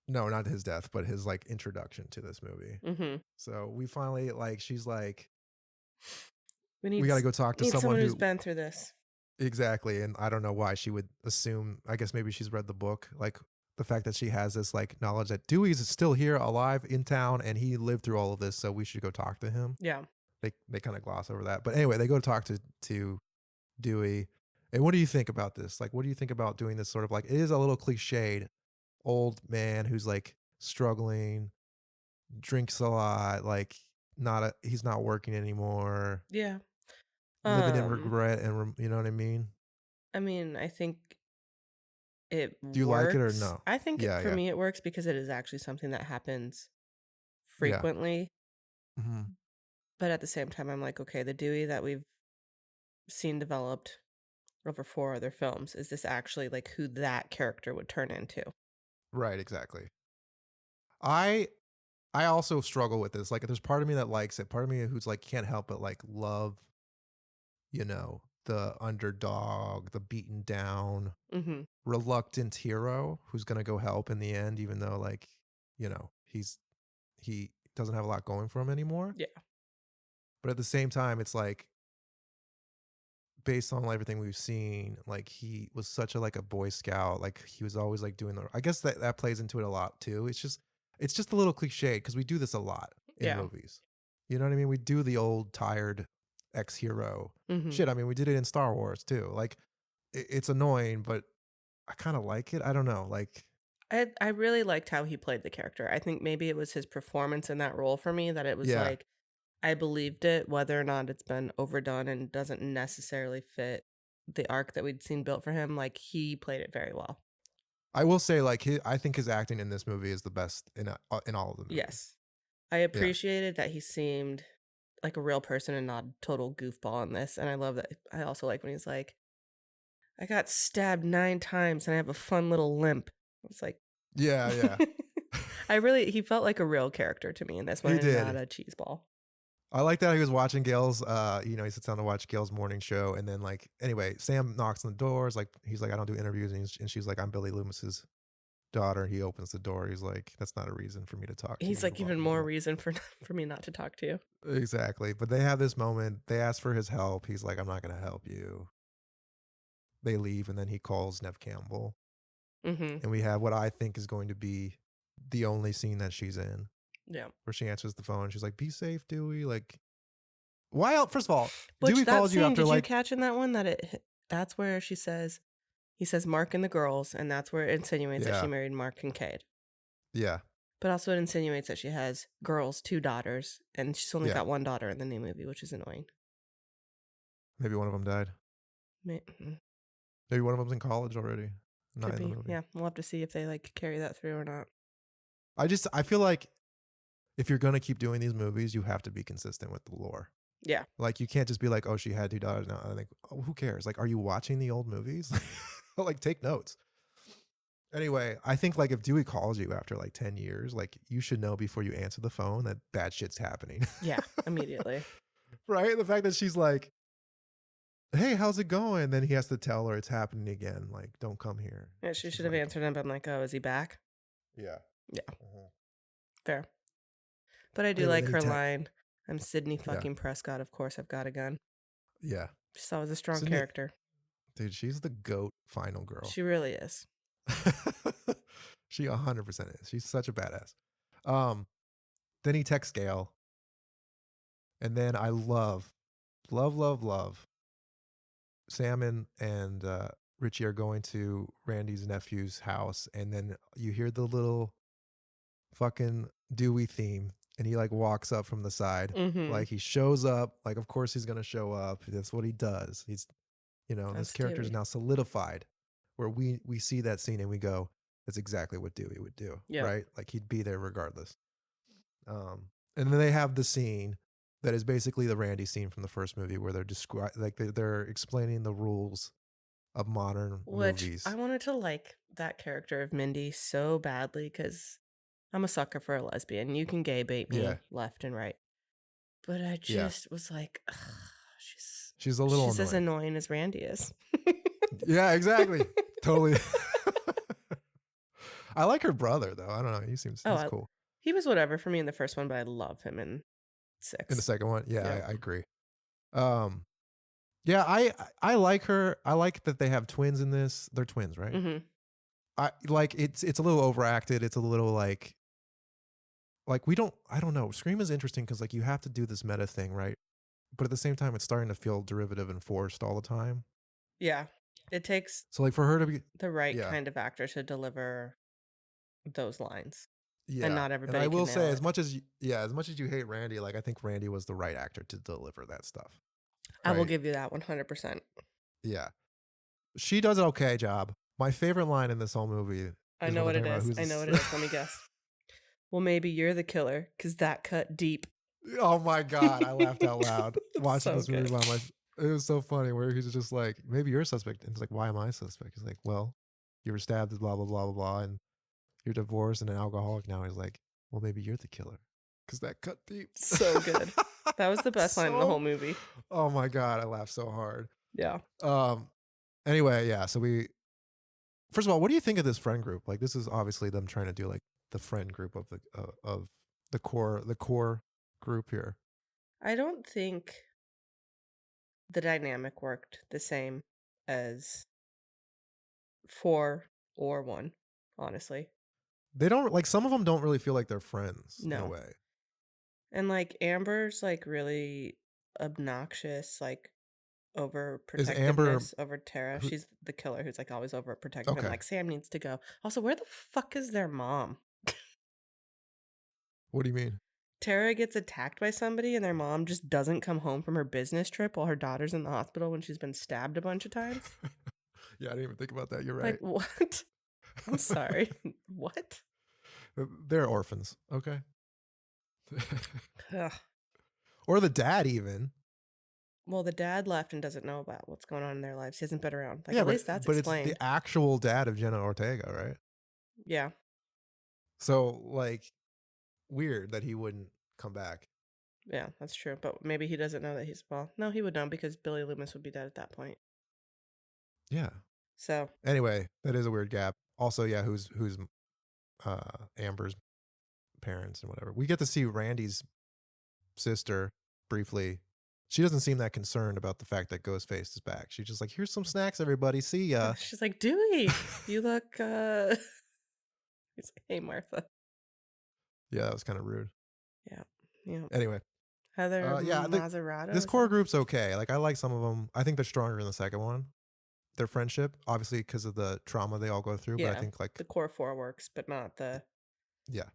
[SPEAKER 3] No, not his death, but his like introduction to this movie.
[SPEAKER 2] Mm-hmm.
[SPEAKER 3] So we finally like, she's like,
[SPEAKER 2] We
[SPEAKER 3] we
[SPEAKER 2] need
[SPEAKER 3] got to go talk to
[SPEAKER 2] need
[SPEAKER 3] someone
[SPEAKER 2] someone who's
[SPEAKER 3] who
[SPEAKER 2] been through this.
[SPEAKER 3] exactly, and I don't know why she would assume. I guess maybe she's read the book, like the fact that she has this like knowledge that Dewey's still here, alive in town, and he lived through all of this, so we should go talk to him.
[SPEAKER 2] Yeah.
[SPEAKER 3] They kind of gloss over that, but anyway, they go talk to Dewey. And what do you think about this? Like, what do you think about doing this sort of like, it is a little cliched old man who's like struggling, drinks a lot, like he's not working anymore,
[SPEAKER 2] Yeah.
[SPEAKER 3] living in
[SPEAKER 2] Um,
[SPEAKER 3] regret and you know what I mean?
[SPEAKER 2] I mean, I think it
[SPEAKER 3] Do you like it or
[SPEAKER 2] works.
[SPEAKER 3] no?
[SPEAKER 2] I think
[SPEAKER 3] Yeah,
[SPEAKER 2] for
[SPEAKER 3] yeah,
[SPEAKER 2] me it works because it is actually something that happens
[SPEAKER 3] yeah.
[SPEAKER 2] frequently.
[SPEAKER 3] Hmm.
[SPEAKER 2] But at the same time, I'm like, okay, the Dewey that we've seen developed over 4 other films, is this actually like who that character would turn into?
[SPEAKER 3] Right, exactly. I I also struggle with this. Like, there's part of me that likes it, part of me who's like can't help but like love, the underdog, the beaten down,
[SPEAKER 2] Mm-hmm.
[SPEAKER 3] reluctant hero who's gonna go help in the end, even though like, he doesn't have a lot going for him anymore.
[SPEAKER 2] Yeah.
[SPEAKER 3] But at the same time, it's like based on everything we've seen, like he was such a like a Boy Scout. Like he was always like doing the. I guess that plays into it a lot too. It's just a little cliche because we do this a lot in
[SPEAKER 2] Yeah.
[SPEAKER 3] movies. You know what I mean? We do the old tired ex-hero
[SPEAKER 2] Mm-hmm.
[SPEAKER 3] shit. I mean, we did it in Star Wars too. Like it's annoying, but I kind of like it. I don't know. Like
[SPEAKER 2] I really liked how he played the character. I think maybe it was his performance in that role for me that it was
[SPEAKER 3] yeah,
[SPEAKER 2] like I believed it, whether or not it's been overdone and doesn't necessarily fit the arc that we'd seen built for him. Like he played it very well.
[SPEAKER 3] I will say like I think his acting in this movie is the best in all of the movies.
[SPEAKER 2] Yes. I
[SPEAKER 3] Yeah.
[SPEAKER 2] appreciated that he seemed like a real person and not a total goofball in this. And I love that. I also like when he's like, I got stabbed 9 times and I have a fun little limp. It's like,
[SPEAKER 3] Yeah, yeah.
[SPEAKER 2] he felt like a real character to me in this one
[SPEAKER 3] He
[SPEAKER 2] and
[SPEAKER 3] did.
[SPEAKER 2] not a cheeseball.
[SPEAKER 3] I like that he was watching Gail's, he sits down to watch Gail's morning show. And then, like, anyway, Sam knocks on the doors. Like, he's like, I don't do interviews. And she's like, I'm Billy Loomis's daughter. He opens the door. He's like, that's not a reason for me to talk to you.
[SPEAKER 2] He's like,
[SPEAKER 3] You're
[SPEAKER 2] even
[SPEAKER 3] welcome to
[SPEAKER 2] more
[SPEAKER 3] go."
[SPEAKER 2] reason for me not to talk to you.
[SPEAKER 3] Exactly. But they have this moment. They ask for his help. He's like, I'm not going to help you. They leave. And then he calls Nev Campbell.
[SPEAKER 2] Mm-hmm.
[SPEAKER 3] And we have what I think is going to be the only scene that she's in,
[SPEAKER 2] Yeah.
[SPEAKER 3] where she answers the phone. She's like, be safe, Dewey. Like, why else? First of all,
[SPEAKER 2] Which
[SPEAKER 3] Dewey
[SPEAKER 2] that
[SPEAKER 3] calls you
[SPEAKER 2] scene,
[SPEAKER 3] after
[SPEAKER 2] did you
[SPEAKER 3] like,
[SPEAKER 2] catch in that one that's where he says Mark and the girls, and that's where it insinuates that
[SPEAKER 3] yeah,
[SPEAKER 2] she married Mark Kincaid.
[SPEAKER 3] yeah,
[SPEAKER 2] But also it insinuates that she has girls, 2 daughters, and she's only
[SPEAKER 3] yeah.
[SPEAKER 2] got 1 daughter in the new movie, which is annoying.
[SPEAKER 3] Maybe one of them died.
[SPEAKER 2] Mhm.
[SPEAKER 3] Maybe one of them's in college already. Not
[SPEAKER 2] Could
[SPEAKER 3] in the
[SPEAKER 2] be.
[SPEAKER 3] movie.
[SPEAKER 2] Yeah, we'll have to see if they like carry that through or not.
[SPEAKER 3] I feel like if you're gonna keep doing these movies, you have to be consistent with the lore.
[SPEAKER 2] Yeah.
[SPEAKER 3] Like you can't just be like, oh, she had 2 daughters now. I think, oh, who cares? Like, are you watching the old movies? Like, take notes. Anyway, I think like if Dewey calls you after like 10 years, like you should know before you answer the phone that bad shit's happening.
[SPEAKER 2] Yeah, immediately.
[SPEAKER 3] Right? The fact that she's like, hey, how's it going? Then he has to tell her it's happening again. Like, don't come here.
[SPEAKER 2] Yeah, she
[SPEAKER 3] She's
[SPEAKER 2] should have
[SPEAKER 3] like,
[SPEAKER 2] answered and been like, "Oh, is he back?"
[SPEAKER 3] yeah.
[SPEAKER 2] Yeah.
[SPEAKER 3] Mhm.
[SPEAKER 2] Fair. But I do
[SPEAKER 3] Anyway,
[SPEAKER 2] like
[SPEAKER 3] then
[SPEAKER 2] her
[SPEAKER 3] he
[SPEAKER 2] line. I'm Sydney
[SPEAKER 3] Yeah.
[SPEAKER 2] fucking Prescott. Of course, I've got a gun.
[SPEAKER 3] Yeah.
[SPEAKER 2] She's always a strong
[SPEAKER 3] Sydney-
[SPEAKER 2] character.
[SPEAKER 3] Dude, she's the GOAT final girl.
[SPEAKER 2] She really is.
[SPEAKER 3] She 100% is. She's such a badass. Then he texts Gail. And then I love Sam and Richie are going to Randy's nephew's house. And then you hear the little fucking Dewey theme. And he like walks up from the side.
[SPEAKER 2] Mm-hmm.
[SPEAKER 3] Like he shows up. Like, of course he's going to show up. That's what he does. He's, this
[SPEAKER 2] That's
[SPEAKER 3] character is
[SPEAKER 2] Dewey.
[SPEAKER 3] now solidified where we see that scene and we go, that's exactly what Dewey would do.
[SPEAKER 2] Yeah.
[SPEAKER 3] Right? Like he'd be there regardless. And then they have the scene that is basically the Randy scene from the first movie where they're explaining the rules of modern
[SPEAKER 2] Which
[SPEAKER 3] movies.
[SPEAKER 2] I wanted to like that character of Mindy so badly because I'm a sucker for a lesbian. You can gay bait me
[SPEAKER 3] Yeah.
[SPEAKER 2] left and right. But I
[SPEAKER 3] Yeah.
[SPEAKER 2] just was like, ugh,
[SPEAKER 3] She's a little
[SPEAKER 2] she's as
[SPEAKER 3] annoying.
[SPEAKER 2] annoying as Randy is.
[SPEAKER 3] Yeah, exactly. Totally. I like her brother though. I don't know. He's cool.
[SPEAKER 2] He was whatever for me in the first one, but I love him in 6.
[SPEAKER 3] In the second one, yeah,
[SPEAKER 2] Yeah.
[SPEAKER 3] I agree. Yeah, I like her. I like that they have twins in this. They're twins, right?
[SPEAKER 2] Mm-hmm.
[SPEAKER 3] I like it's a little overacted. It's a little like we don't. I don't know. Scream is interesting because like you have to do this meta thing, right? But at the same time, it's starting to feel derivative and forced all the time.
[SPEAKER 2] Yeah. It takes
[SPEAKER 3] So like for her to be
[SPEAKER 2] the right
[SPEAKER 3] yeah.
[SPEAKER 2] kind of actor to deliver those lines.
[SPEAKER 3] Yeah,
[SPEAKER 2] And not everybody
[SPEAKER 3] I will
[SPEAKER 2] can
[SPEAKER 3] say,
[SPEAKER 2] nail
[SPEAKER 3] as
[SPEAKER 2] it.
[SPEAKER 3] much as you hate Randy, like I think Randy was the right actor to deliver that stuff.
[SPEAKER 2] I will
[SPEAKER 3] right?
[SPEAKER 2] give you that 100%.
[SPEAKER 3] Yeah, she does an okay job. My favorite line in this whole movie.
[SPEAKER 2] I know what it is. I know what it is. Let me guess. Well, maybe you're the killer because that cut deep.
[SPEAKER 3] Oh my god, I laughed out loud watching
[SPEAKER 2] so
[SPEAKER 3] this movie
[SPEAKER 2] good.
[SPEAKER 3] by myself. It was so funny where he's just like, maybe you're a suspect, and it's like, why am I a suspect? He's like, well, you were stabbed, blah blah blah blah blah, and you're divorced and an alcoholic now. He's like, well, maybe you're the killer because that cut deep.
[SPEAKER 2] So good. That was the best line in the whole movie.
[SPEAKER 3] Oh my god, I laughed so hard.
[SPEAKER 2] Yeah.
[SPEAKER 3] Anyway, yeah. So first of all, what do you think of this friend group? Like, this is obviously them trying to do like the friend group of the core group here.
[SPEAKER 2] I don't think the dynamic worked the same as 4 or 1, honestly.
[SPEAKER 3] They don't like some of them don't really feel like they're friends in a
[SPEAKER 2] No.
[SPEAKER 3] way.
[SPEAKER 2] And like Amber's like really obnoxious, like
[SPEAKER 3] Amber-
[SPEAKER 2] overprotectiveness over Tara. She's the killer who's like always overprotective
[SPEAKER 3] Okay.
[SPEAKER 2] and like Sam needs to go. Also, where the fuck is their mom?
[SPEAKER 3] What do you mean?
[SPEAKER 2] Tara gets attacked by somebody and their mom just doesn't come home from her business trip while her daughter's in the hospital when she's been stabbed a bunch of times.
[SPEAKER 3] Yeah, I didn't even think about that. You're right.
[SPEAKER 2] Like, what? I'm sorry. What?
[SPEAKER 3] They're orphans. Okay.
[SPEAKER 2] Ugh.
[SPEAKER 3] Or the dad even.
[SPEAKER 2] Well, the dad left and doesn't know about what's going on in their lives. He hasn't been around. Like,
[SPEAKER 3] Yeah,
[SPEAKER 2] at least that's explained.
[SPEAKER 3] it's the actual dad of Jenna Ortega, right?
[SPEAKER 2] Yeah.
[SPEAKER 3] So like weird that he wouldn't come back.
[SPEAKER 2] Yeah, that's true. But maybe he doesn't know that no, he would know because Billy Loomis would be dead at that point.
[SPEAKER 3] Yeah.
[SPEAKER 2] So
[SPEAKER 3] anyway, that is a weird gap. Also, yeah, who's Amber's parents and whatever. We get to see Randy's sister briefly. She doesn't seem that concerned about the fact that Ghostface is back. She's just like, here's some snacks, everybody. See ya.
[SPEAKER 2] she's like, Dewey, you look He's like, hey Martha.
[SPEAKER 3] Yeah, that was kind of rude.
[SPEAKER 2] Yeah.
[SPEAKER 3] Anyway.
[SPEAKER 2] Heather
[SPEAKER 3] Mazzarato. This core group's okay. Like I like some of them. I think they're stronger in the second one. Their friendship, obviously because of the trauma they all go through.
[SPEAKER 2] Yeah,
[SPEAKER 3] but I think like
[SPEAKER 2] the core 4 works, but not the
[SPEAKER 3] Yeah.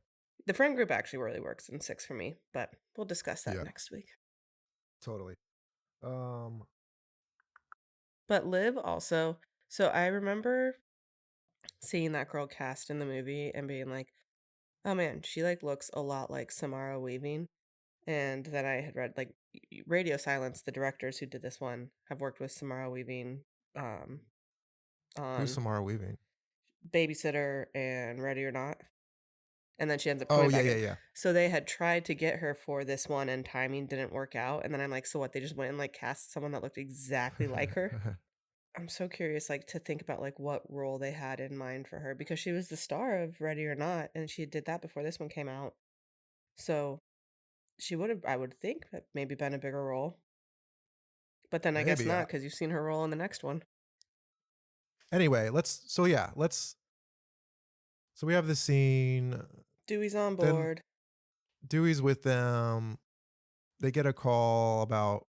[SPEAKER 2] The friend group actually really works in 6 for me, but we'll discuss that
[SPEAKER 3] Yeah.
[SPEAKER 2] next week.
[SPEAKER 3] Totally.
[SPEAKER 2] But Liv also, so I remember seeing that girl cast in the movie and being like, oh man, she like looks a lot like Samara Weaving. And then I had read like Radio Silence, the directors who did this one have worked with Samara Weaving on
[SPEAKER 3] Who's Samara Weaving?
[SPEAKER 2] Babysitter and Ready or Not. And then she ends up
[SPEAKER 3] Oh
[SPEAKER 2] coming
[SPEAKER 3] yeah,
[SPEAKER 2] back
[SPEAKER 3] yeah,
[SPEAKER 2] in.
[SPEAKER 3] yeah.
[SPEAKER 2] So they had tried to get her for this one and timing didn't work out. And then I'm like, so what? They just went and like cast someone that looked exactly like her. I'm so curious, like, to think about like what role they had in mind for her because she was the star of Ready or Not, and she did that before this one came out. So she would have, I would think, maybe been a bigger role. But then I guess
[SPEAKER 3] Maybe,
[SPEAKER 2] not
[SPEAKER 3] yeah.
[SPEAKER 2] because you've seen her role in the next one.
[SPEAKER 3] Anyway, so we have this scene.
[SPEAKER 2] Dewey's on board.
[SPEAKER 3] Dewey's with them. They get a call about,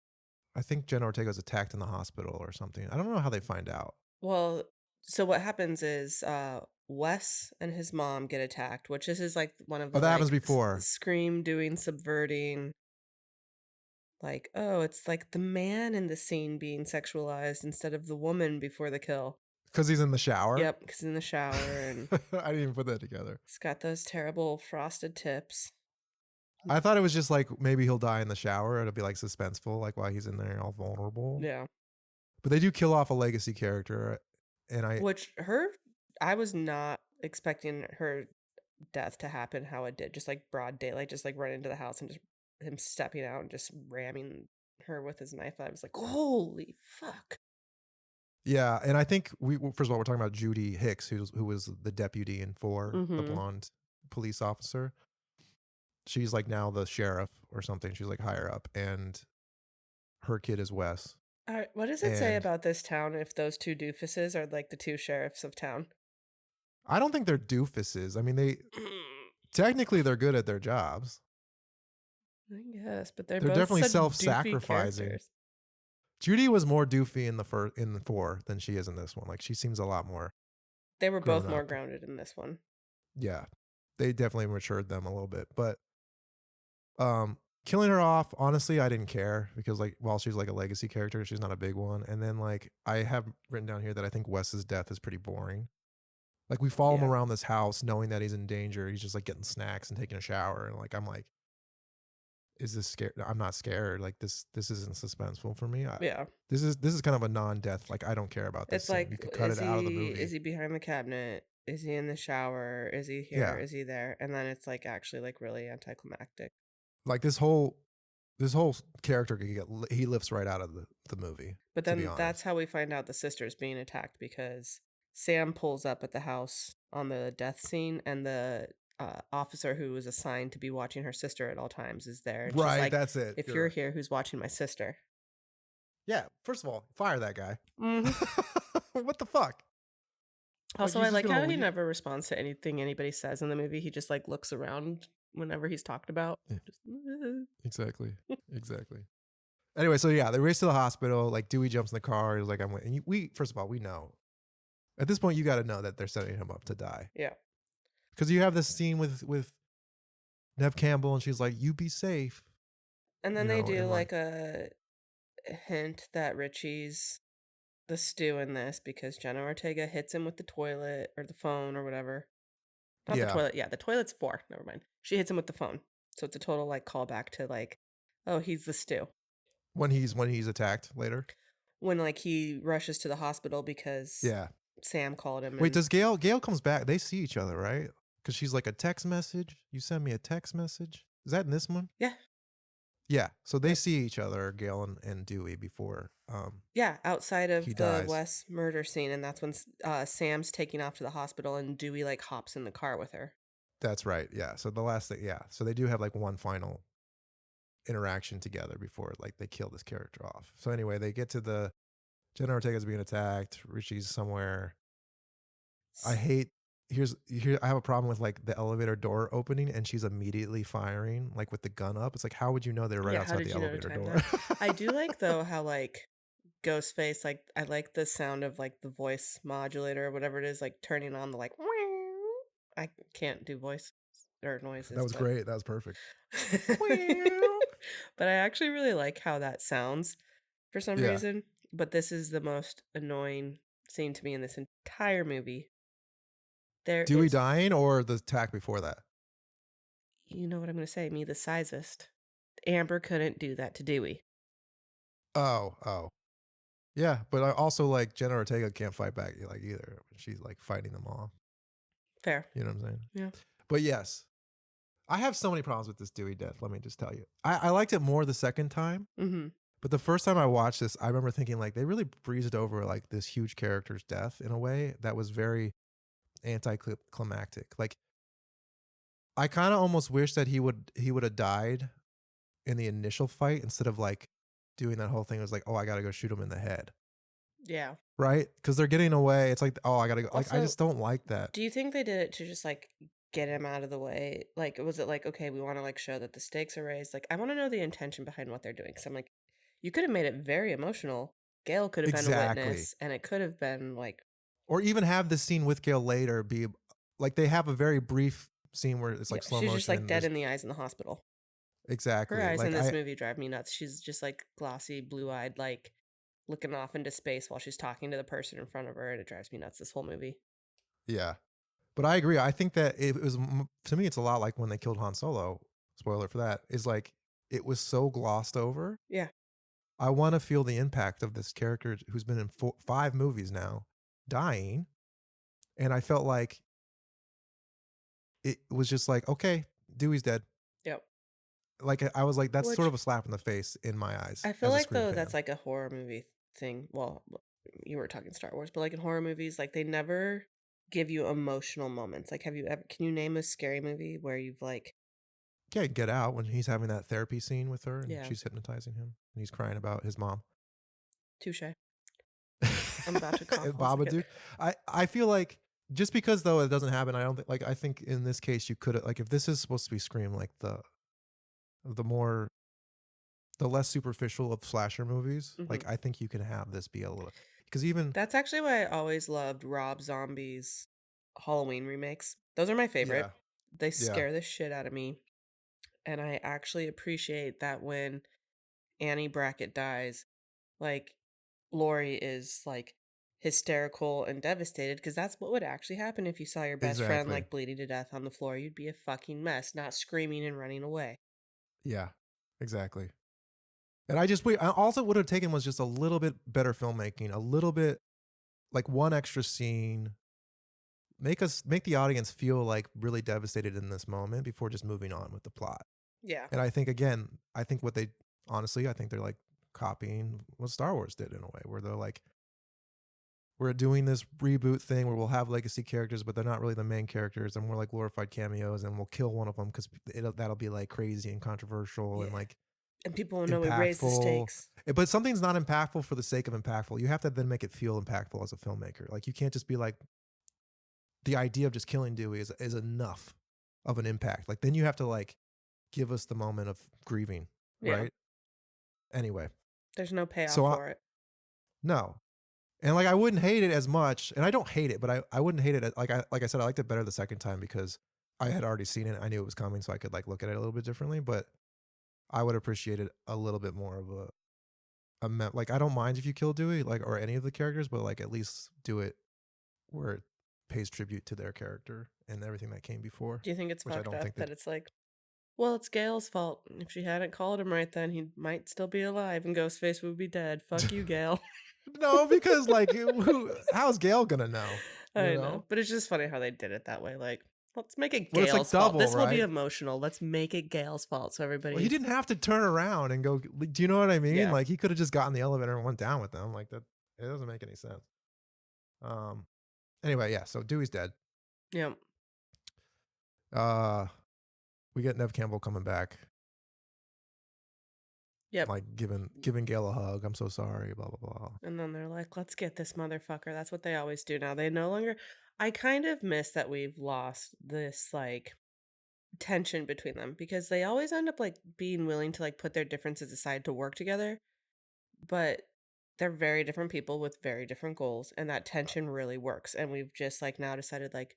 [SPEAKER 3] I think Jenna Ortega's attacked in the hospital or something. I don't know how they find out.
[SPEAKER 2] Well, so what happens is Wes and his mom get attacked, which this is like one of the
[SPEAKER 3] that happens before.
[SPEAKER 2] Scream doing subverting. Like, oh, it's like the man in the scene being sexualized instead of the woman before the kill.
[SPEAKER 3] Because he's in the shower?
[SPEAKER 2] Yep, because he's in the shower. And
[SPEAKER 3] I didn't even put that together.
[SPEAKER 2] he's got those terrible frosted tips.
[SPEAKER 3] I thought it was just like maybe he'll die in the shower. It'll be like suspenseful, like while he's in there all vulnerable.
[SPEAKER 2] Yeah.
[SPEAKER 3] But they do kill off a legacy character, and
[SPEAKER 2] I was not expecting her death to happen how it did. Just like broad daylight, just like run into the house and just him stepping out and just ramming her with his knife. I was like, holy fuck.
[SPEAKER 3] yeah, and I think first of all we're talking about Judy Hicks, who was the deputy in 4, the
[SPEAKER 2] Mhm.
[SPEAKER 3] blonde police officer. She's like now the sheriff or something. She's like higher up, and her kid is Wes.
[SPEAKER 2] All right, what does it say
[SPEAKER 3] And
[SPEAKER 2] about this town if those two doofuses are like the two sheriffs of town?
[SPEAKER 3] I don't think they're doofuses. I mean, technically they're good at their jobs.
[SPEAKER 2] I guess, but they're
[SPEAKER 3] They're
[SPEAKER 2] both
[SPEAKER 3] definitely
[SPEAKER 2] such
[SPEAKER 3] self-sacrificing.
[SPEAKER 2] doofy characters.
[SPEAKER 3] Judy was more doofy in the 4 than she is in this one. Like she seems a lot more.
[SPEAKER 2] They were both
[SPEAKER 3] grown
[SPEAKER 2] more
[SPEAKER 3] up.
[SPEAKER 2] grounded in this one.
[SPEAKER 3] Yeah, they definitely matured them a little bit, but killing her off, honestly, I didn't care because like while she's like a legacy character, she's not a big one. And then like I have written down here that I think Wes's death is pretty boring. Like we follow him
[SPEAKER 2] Yeah.
[SPEAKER 3] around this house knowing that he's in danger. He's just like getting snacks and taking a shower, and like I'm like, is this scared? I'm not scared. Like this isn't suspenseful for me.
[SPEAKER 2] Yeah.
[SPEAKER 3] This is kind of a non-death. Like I don't care about this.
[SPEAKER 2] It's
[SPEAKER 3] scene.
[SPEAKER 2] like,
[SPEAKER 3] You could cut it out of the movie.
[SPEAKER 2] is he behind the cabinet? Is he in the shower? Is he here?
[SPEAKER 3] Yeah.
[SPEAKER 2] Is he there? And then it's like actually like really anticlimactic.
[SPEAKER 3] Like this whole character he lifts right out of the movie.
[SPEAKER 2] But
[SPEAKER 3] to be
[SPEAKER 2] then
[SPEAKER 3] honest.
[SPEAKER 2] that's how we find out the sister's being attacked because Sam pulls up at the house on the death scene and the officer who was assigned to be watching her sister at all times is there. And she's
[SPEAKER 3] Right,
[SPEAKER 2] like,
[SPEAKER 3] that's it.
[SPEAKER 2] if you're here, who's watching my sister?
[SPEAKER 3] Yeah, first of all, fire that guy.
[SPEAKER 2] Mm-hmm.
[SPEAKER 3] What the fuck?
[SPEAKER 2] Also,
[SPEAKER 3] he's
[SPEAKER 2] I
[SPEAKER 3] just
[SPEAKER 2] like
[SPEAKER 3] gonna
[SPEAKER 2] how he
[SPEAKER 3] leave?
[SPEAKER 2] never responds to anything anybody says in the movie. He just like looks around whenever he's talked about.
[SPEAKER 3] Yeah.
[SPEAKER 2] Just,
[SPEAKER 3] Exactly. Anyway, so yeah, they race to the hospital. Like Dewey jumps in the car. He's like, I'm waiting. We first of all, we know. At this point, you got to know that they're setting him up to die.
[SPEAKER 2] yeah.
[SPEAKER 3] Because you have this scene with Nev Campbell, and she's like, "You be safe."
[SPEAKER 2] And then
[SPEAKER 3] You
[SPEAKER 2] they
[SPEAKER 3] know,
[SPEAKER 2] do
[SPEAKER 3] and,
[SPEAKER 2] like a hint that Richie's the stew in this because Jenna Ortega hits him with the toilet or the phone or whatever. Not the
[SPEAKER 3] Yeah.
[SPEAKER 2] toilet. Yeah, the toilet's 4. Never mind. She hits him with the phone. So it's a total like callback to like, oh, he's the stew.
[SPEAKER 3] When he's attacked later.
[SPEAKER 2] When like he rushes to the hospital because
[SPEAKER 3] Yeah.
[SPEAKER 2] Sam called him.
[SPEAKER 3] Wait,
[SPEAKER 2] and-
[SPEAKER 3] does Gail comes back? They see each other, right? Because she's like a text message. You send me a text message. Is that in this one?
[SPEAKER 2] Yeah.
[SPEAKER 3] Yeah. So they see each other, Gail and Dewey, before.
[SPEAKER 2] Yeah, outside of
[SPEAKER 3] He
[SPEAKER 2] the
[SPEAKER 3] dies.
[SPEAKER 2] Wes murder scene, and that's when Sam's taking off to the hospital, and Dewey like hops in the car with her.
[SPEAKER 3] That's right. Yeah. So the last thing, yeah. So they do have like one final interaction together before like they kill this character off. So anyway, they get to the Jenna Ortega's being attacked. Richie's somewhere. I have a problem with like the elevator door opening and she's immediately firing like with the gun up. It's like, how would you know they're right
[SPEAKER 2] Yeah, how
[SPEAKER 3] outside
[SPEAKER 2] did
[SPEAKER 3] the
[SPEAKER 2] you know to
[SPEAKER 3] elevator
[SPEAKER 2] time
[SPEAKER 3] door?
[SPEAKER 2] I do like though how like Ghostface, like I like the sound of like the voice modulator or whatever it is, like turning on the like. I can't do voice or noises.
[SPEAKER 3] That was
[SPEAKER 2] but-
[SPEAKER 3] great. That was perfect.
[SPEAKER 2] But I actually really like how that sounds for some
[SPEAKER 3] Yeah.
[SPEAKER 2] reason. But this is the most annoying scene to me in this entire movie.
[SPEAKER 3] Dewey dying or the attack before that?
[SPEAKER 2] You know what I'm going to say? Me, the sizest. Amber couldn't do that to Dewey.
[SPEAKER 3] Oh. Yeah, but I also like Jenna Ortega can't fight back like either. She's like fighting them off.
[SPEAKER 2] Fair.
[SPEAKER 3] You know what I'm saying?
[SPEAKER 2] Yeah.
[SPEAKER 3] But yes, I have so many problems with this Dewey death. Let me just tell you. I liked it more the second time,
[SPEAKER 2] Mm-hmm.
[SPEAKER 3] but the first time I watched this, I remember thinking like they really breezed over like this huge character's death in a way that was very anticlimactic. Like I kind of almost wish that he would have died in the initial fight instead of like doing that whole thing. It was like, oh, I got to go shoot him in the head.
[SPEAKER 2] Yeah.
[SPEAKER 3] Right? Because they're getting away. It's like, oh, I got to go. Like, I
[SPEAKER 2] Also,
[SPEAKER 3] just don't like that.
[SPEAKER 2] Do you think they did it to just like get him out of the way? Like, was it like, okay, we want to like show that the stakes are raised? Like, I want to know the intention behind what they're doing. Cause I'm like, you could have made it very emotional. Gail could have been a
[SPEAKER 3] Exactly.
[SPEAKER 2] witness and it could have been like,
[SPEAKER 3] Or even have this scene with Gail later be like they have a very brief scene where it's like
[SPEAKER 2] yeah,
[SPEAKER 3] slow
[SPEAKER 2] she's
[SPEAKER 3] motion.
[SPEAKER 2] just like
[SPEAKER 3] and
[SPEAKER 2] dead
[SPEAKER 3] there's-
[SPEAKER 2] in the eyes in the hospital.
[SPEAKER 3] Exactly.
[SPEAKER 2] Her eyes
[SPEAKER 3] Like,
[SPEAKER 2] in this movie drive me nuts. She's just like glossy, blue eyed, like looking off into space while she's talking to the person in front of her. And it drives me nuts this whole movie.
[SPEAKER 3] Yeah. But I agree. I think that it was, to me, it's a lot like when they killed Han Solo spoiler for that, is like it was so glossed over.
[SPEAKER 2] Yeah.
[SPEAKER 3] I want to feel the impact of this character who's been in 5 movies now dying. And I felt like it was just like, okay, Dewey's dead.
[SPEAKER 2] Yep.
[SPEAKER 3] Like I was like, that's
[SPEAKER 2] Which
[SPEAKER 3] sort of a slap in the face in my eyes.
[SPEAKER 2] I feel
[SPEAKER 3] as a
[SPEAKER 2] like
[SPEAKER 3] Scream
[SPEAKER 2] though
[SPEAKER 3] fan.
[SPEAKER 2] that's like a horror movie thing. Well, you were talking Star Wars, but like in horror movies, like they never give you emotional moments. Like, can you name a scary movie where you've like,
[SPEAKER 3] Yeah, Get Out, when he's having that therapy scene with her and
[SPEAKER 2] Yeah.
[SPEAKER 3] she's hypnotizing him and he's crying about his mom.
[SPEAKER 2] touche? I'm about to cough.
[SPEAKER 3] And
[SPEAKER 2] 1 second.
[SPEAKER 3] Babadook. I feel like just because though it doesn't happen, I don't think, like, I think in this case you could, like, if this is supposed to be Scream, like the less superficial of slasher movies, like I think you can have this be a little, because even
[SPEAKER 2] That's actually why I always loved Rob Zombie's Halloween remakes. Those are my favorite.
[SPEAKER 3] Yeah.
[SPEAKER 2] They scare the shit out of me. And I actually appreciate that when Annie Brackett dies, like Lori is like hysterical and devastated, because that's what would actually happen if you saw your best friend
[SPEAKER 3] Exactly.
[SPEAKER 2] like bleeding to death on the floor. You'd be a fucking mess, not screaming and running away.
[SPEAKER 3] Yeah, exactly. And I also would have taken was just a little bit better filmmaking, a little bit like one extra scene, make the audience feel like really devastated in this moment before just moving on with the plot.
[SPEAKER 2] Yeah.
[SPEAKER 3] And I think what they honestly, I think they're like copying what Star Wars did in a way, where they're like, we're doing this reboot thing where we'll have legacy characters, but they're not really the main characters. They're more like glorified cameos, and we'll kill one of them because that'll be like crazy and controversial and like
[SPEAKER 2] And people will know we raised the
[SPEAKER 3] impactful.
[SPEAKER 2] stakes.
[SPEAKER 3] But something's not impactful for the sake of impactful. You have to then make it feel impactful as a filmmaker. Like you can't just be like, the idea of just killing Dewey is enough of an impact. Like then you have to like give us the moment of grieving,
[SPEAKER 2] Yeah.
[SPEAKER 3] right? Anyway,
[SPEAKER 2] There's no payoff
[SPEAKER 3] So
[SPEAKER 2] for it.
[SPEAKER 3] no. And like I wouldn't hate it as much, and I don't hate it, but I wouldn't hate it like I said, I liked it better the second time because I had already seen it. I knew it was coming, so I could like look at it a little bit differently. But I would appreciate it a little bit more of like I don't mind if you kill Dewey, like, or any of the characters, but like at least do it where it pays tribute to their character and everything that came before.
[SPEAKER 2] Do you think it's
[SPEAKER 3] which I
[SPEAKER 2] fucked
[SPEAKER 3] don't
[SPEAKER 2] up
[SPEAKER 3] think
[SPEAKER 2] that
[SPEAKER 3] they-
[SPEAKER 2] it's like, well, it's Gail's fault. If she hadn't called him right then, he might still be alive and Ghostface would be dead. Fuck you, Gail.
[SPEAKER 3] No, because like how's Gail gonna know?
[SPEAKER 2] I know. But it's just funny how they did it that way. Like, let's make it
[SPEAKER 3] Well, it's like
[SPEAKER 2] Gail's fault.
[SPEAKER 3] double,
[SPEAKER 2] This will be
[SPEAKER 3] right?
[SPEAKER 2] emotional. Let's make it Gail's fault. So everybody.
[SPEAKER 3] Well, he didn't have to turn around and go. Do you know what I mean?
[SPEAKER 2] Yeah.
[SPEAKER 3] Like he could have just gotten the elevator and went down with them. Like that, it doesn't make any sense. Anyway, yeah. So Dewey's dead.
[SPEAKER 2] Yeah.
[SPEAKER 3] We get Nev Campbell coming back.
[SPEAKER 2] Yep.
[SPEAKER 3] Like giving Gail a hug. I'm so sorry. Blah blah blah.
[SPEAKER 2] And then they're like, let's get this motherfucker. That's what they always do now. They no longer. I kind of miss that we've lost this like tension between them, because they always end up like being willing to like put their differences aside to work together. But they're very different people with very different goals, and that tension really works. And we've just like now decided like,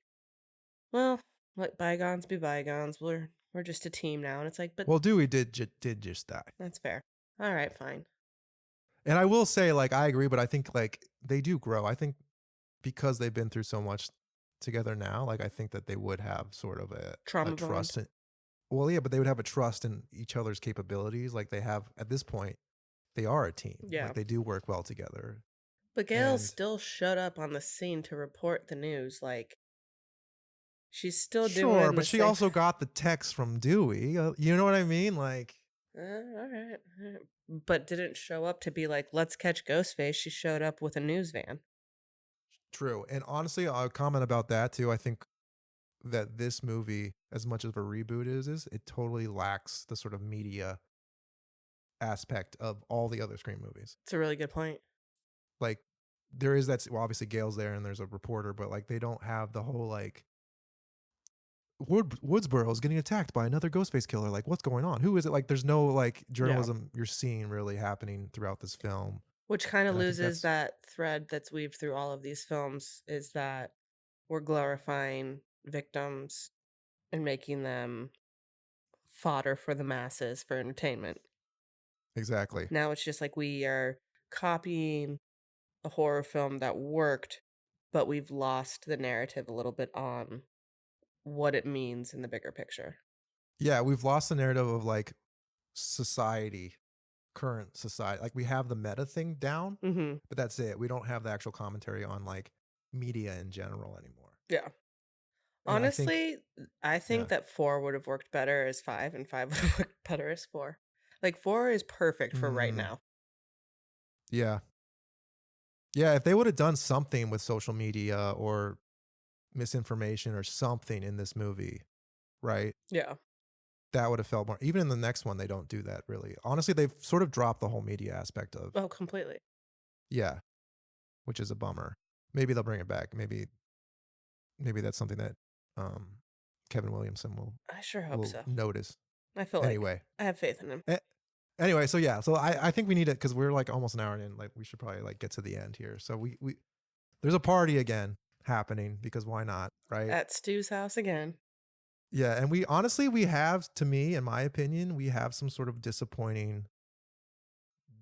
[SPEAKER 2] well, let bygones be bygones. We're just a team now. And it's like, but
[SPEAKER 3] Well, Dewey did just die.
[SPEAKER 2] that's fair. All right, fine.
[SPEAKER 3] And I will say, like, I agree, but I think like they do grow. I think because they've been through so much together now, like I think that they would have sort of a
[SPEAKER 2] Trauma
[SPEAKER 3] trust.
[SPEAKER 2] bond.
[SPEAKER 3] Well, yeah, but they would have a trust in each other's capabilities. Like they have at this point, they are a team.
[SPEAKER 2] Yeah.
[SPEAKER 3] Like they do work well together.
[SPEAKER 2] But Gail
[SPEAKER 3] And-
[SPEAKER 2] still showed up on the scene to report the news. Like, she's still doing.
[SPEAKER 3] Sure,
[SPEAKER 2] the
[SPEAKER 3] but she
[SPEAKER 2] same-
[SPEAKER 3] also got the text from Dewey. You know what I mean? Like,
[SPEAKER 2] all right. But didn't show up to be like, let's catch Ghostface. She showed up with a news van.
[SPEAKER 3] true. And honestly, I'll comment about that too. I think that this movie, as much of a reboot is it totally lacks the sort of media aspect of all the other Scream movies.
[SPEAKER 2] It's a really good point.
[SPEAKER 3] Like there is that, well, obviously Gail's there and there's a reporter, but like they don't have the whole like Woodsboro is getting attacked by another Ghostface killer. Like what's going on? Who is it? Like there's no like journalism you're seeing really happening throughout this film.
[SPEAKER 2] Which kind of
[SPEAKER 3] And I think
[SPEAKER 2] loses that thread that's weaved through all of these films, is that we're glorifying victims and making them fodder for the masses for entertainment.
[SPEAKER 3] Exactly.
[SPEAKER 2] Now it's just like we are copying a horror film that worked, but we've lost the narrative a little bit on what it means in the bigger picture.
[SPEAKER 3] Yeah, we've lost the narrative of like society, current society. Like we have the meta thing down,
[SPEAKER 2] Mm-hmm.
[SPEAKER 3] but that's it. We don't have the actual commentary on like media in general anymore.
[SPEAKER 2] Yeah.
[SPEAKER 3] And I think,
[SPEAKER 2] Honestly, I
[SPEAKER 3] yeah,
[SPEAKER 2] think that 4 would have worked better as 5, and 5 would have worked better as 4. Like 4 is perfect for right
[SPEAKER 3] mm,
[SPEAKER 2] now.
[SPEAKER 3] yeah, yeah. If they would have done something with social media or misinformation or something in this movie, right?
[SPEAKER 2] Yeah.
[SPEAKER 3] That would have felt more. Even in the next one, they don't do that really. Honestly, they've sort of dropped the whole media aspect of,
[SPEAKER 2] Oh, completely.
[SPEAKER 3] yeah, which is a bummer. Maybe they'll bring it back. Maybe that's something that um, Kevin Williamson
[SPEAKER 2] I sure hope
[SPEAKER 3] will
[SPEAKER 2] so.
[SPEAKER 3] notice.
[SPEAKER 2] I feel like
[SPEAKER 3] Anyway,
[SPEAKER 2] I have faith in him.
[SPEAKER 3] anyway, so yeah, so I think we need it because we're like almost an hour in. Like we should probably like get to the end here. So we there's a party again happening because why not, right?
[SPEAKER 2] At Stu's house again.
[SPEAKER 3] Yeah, and we honestly we have, to me, in my opinion, we have some sort of disappointing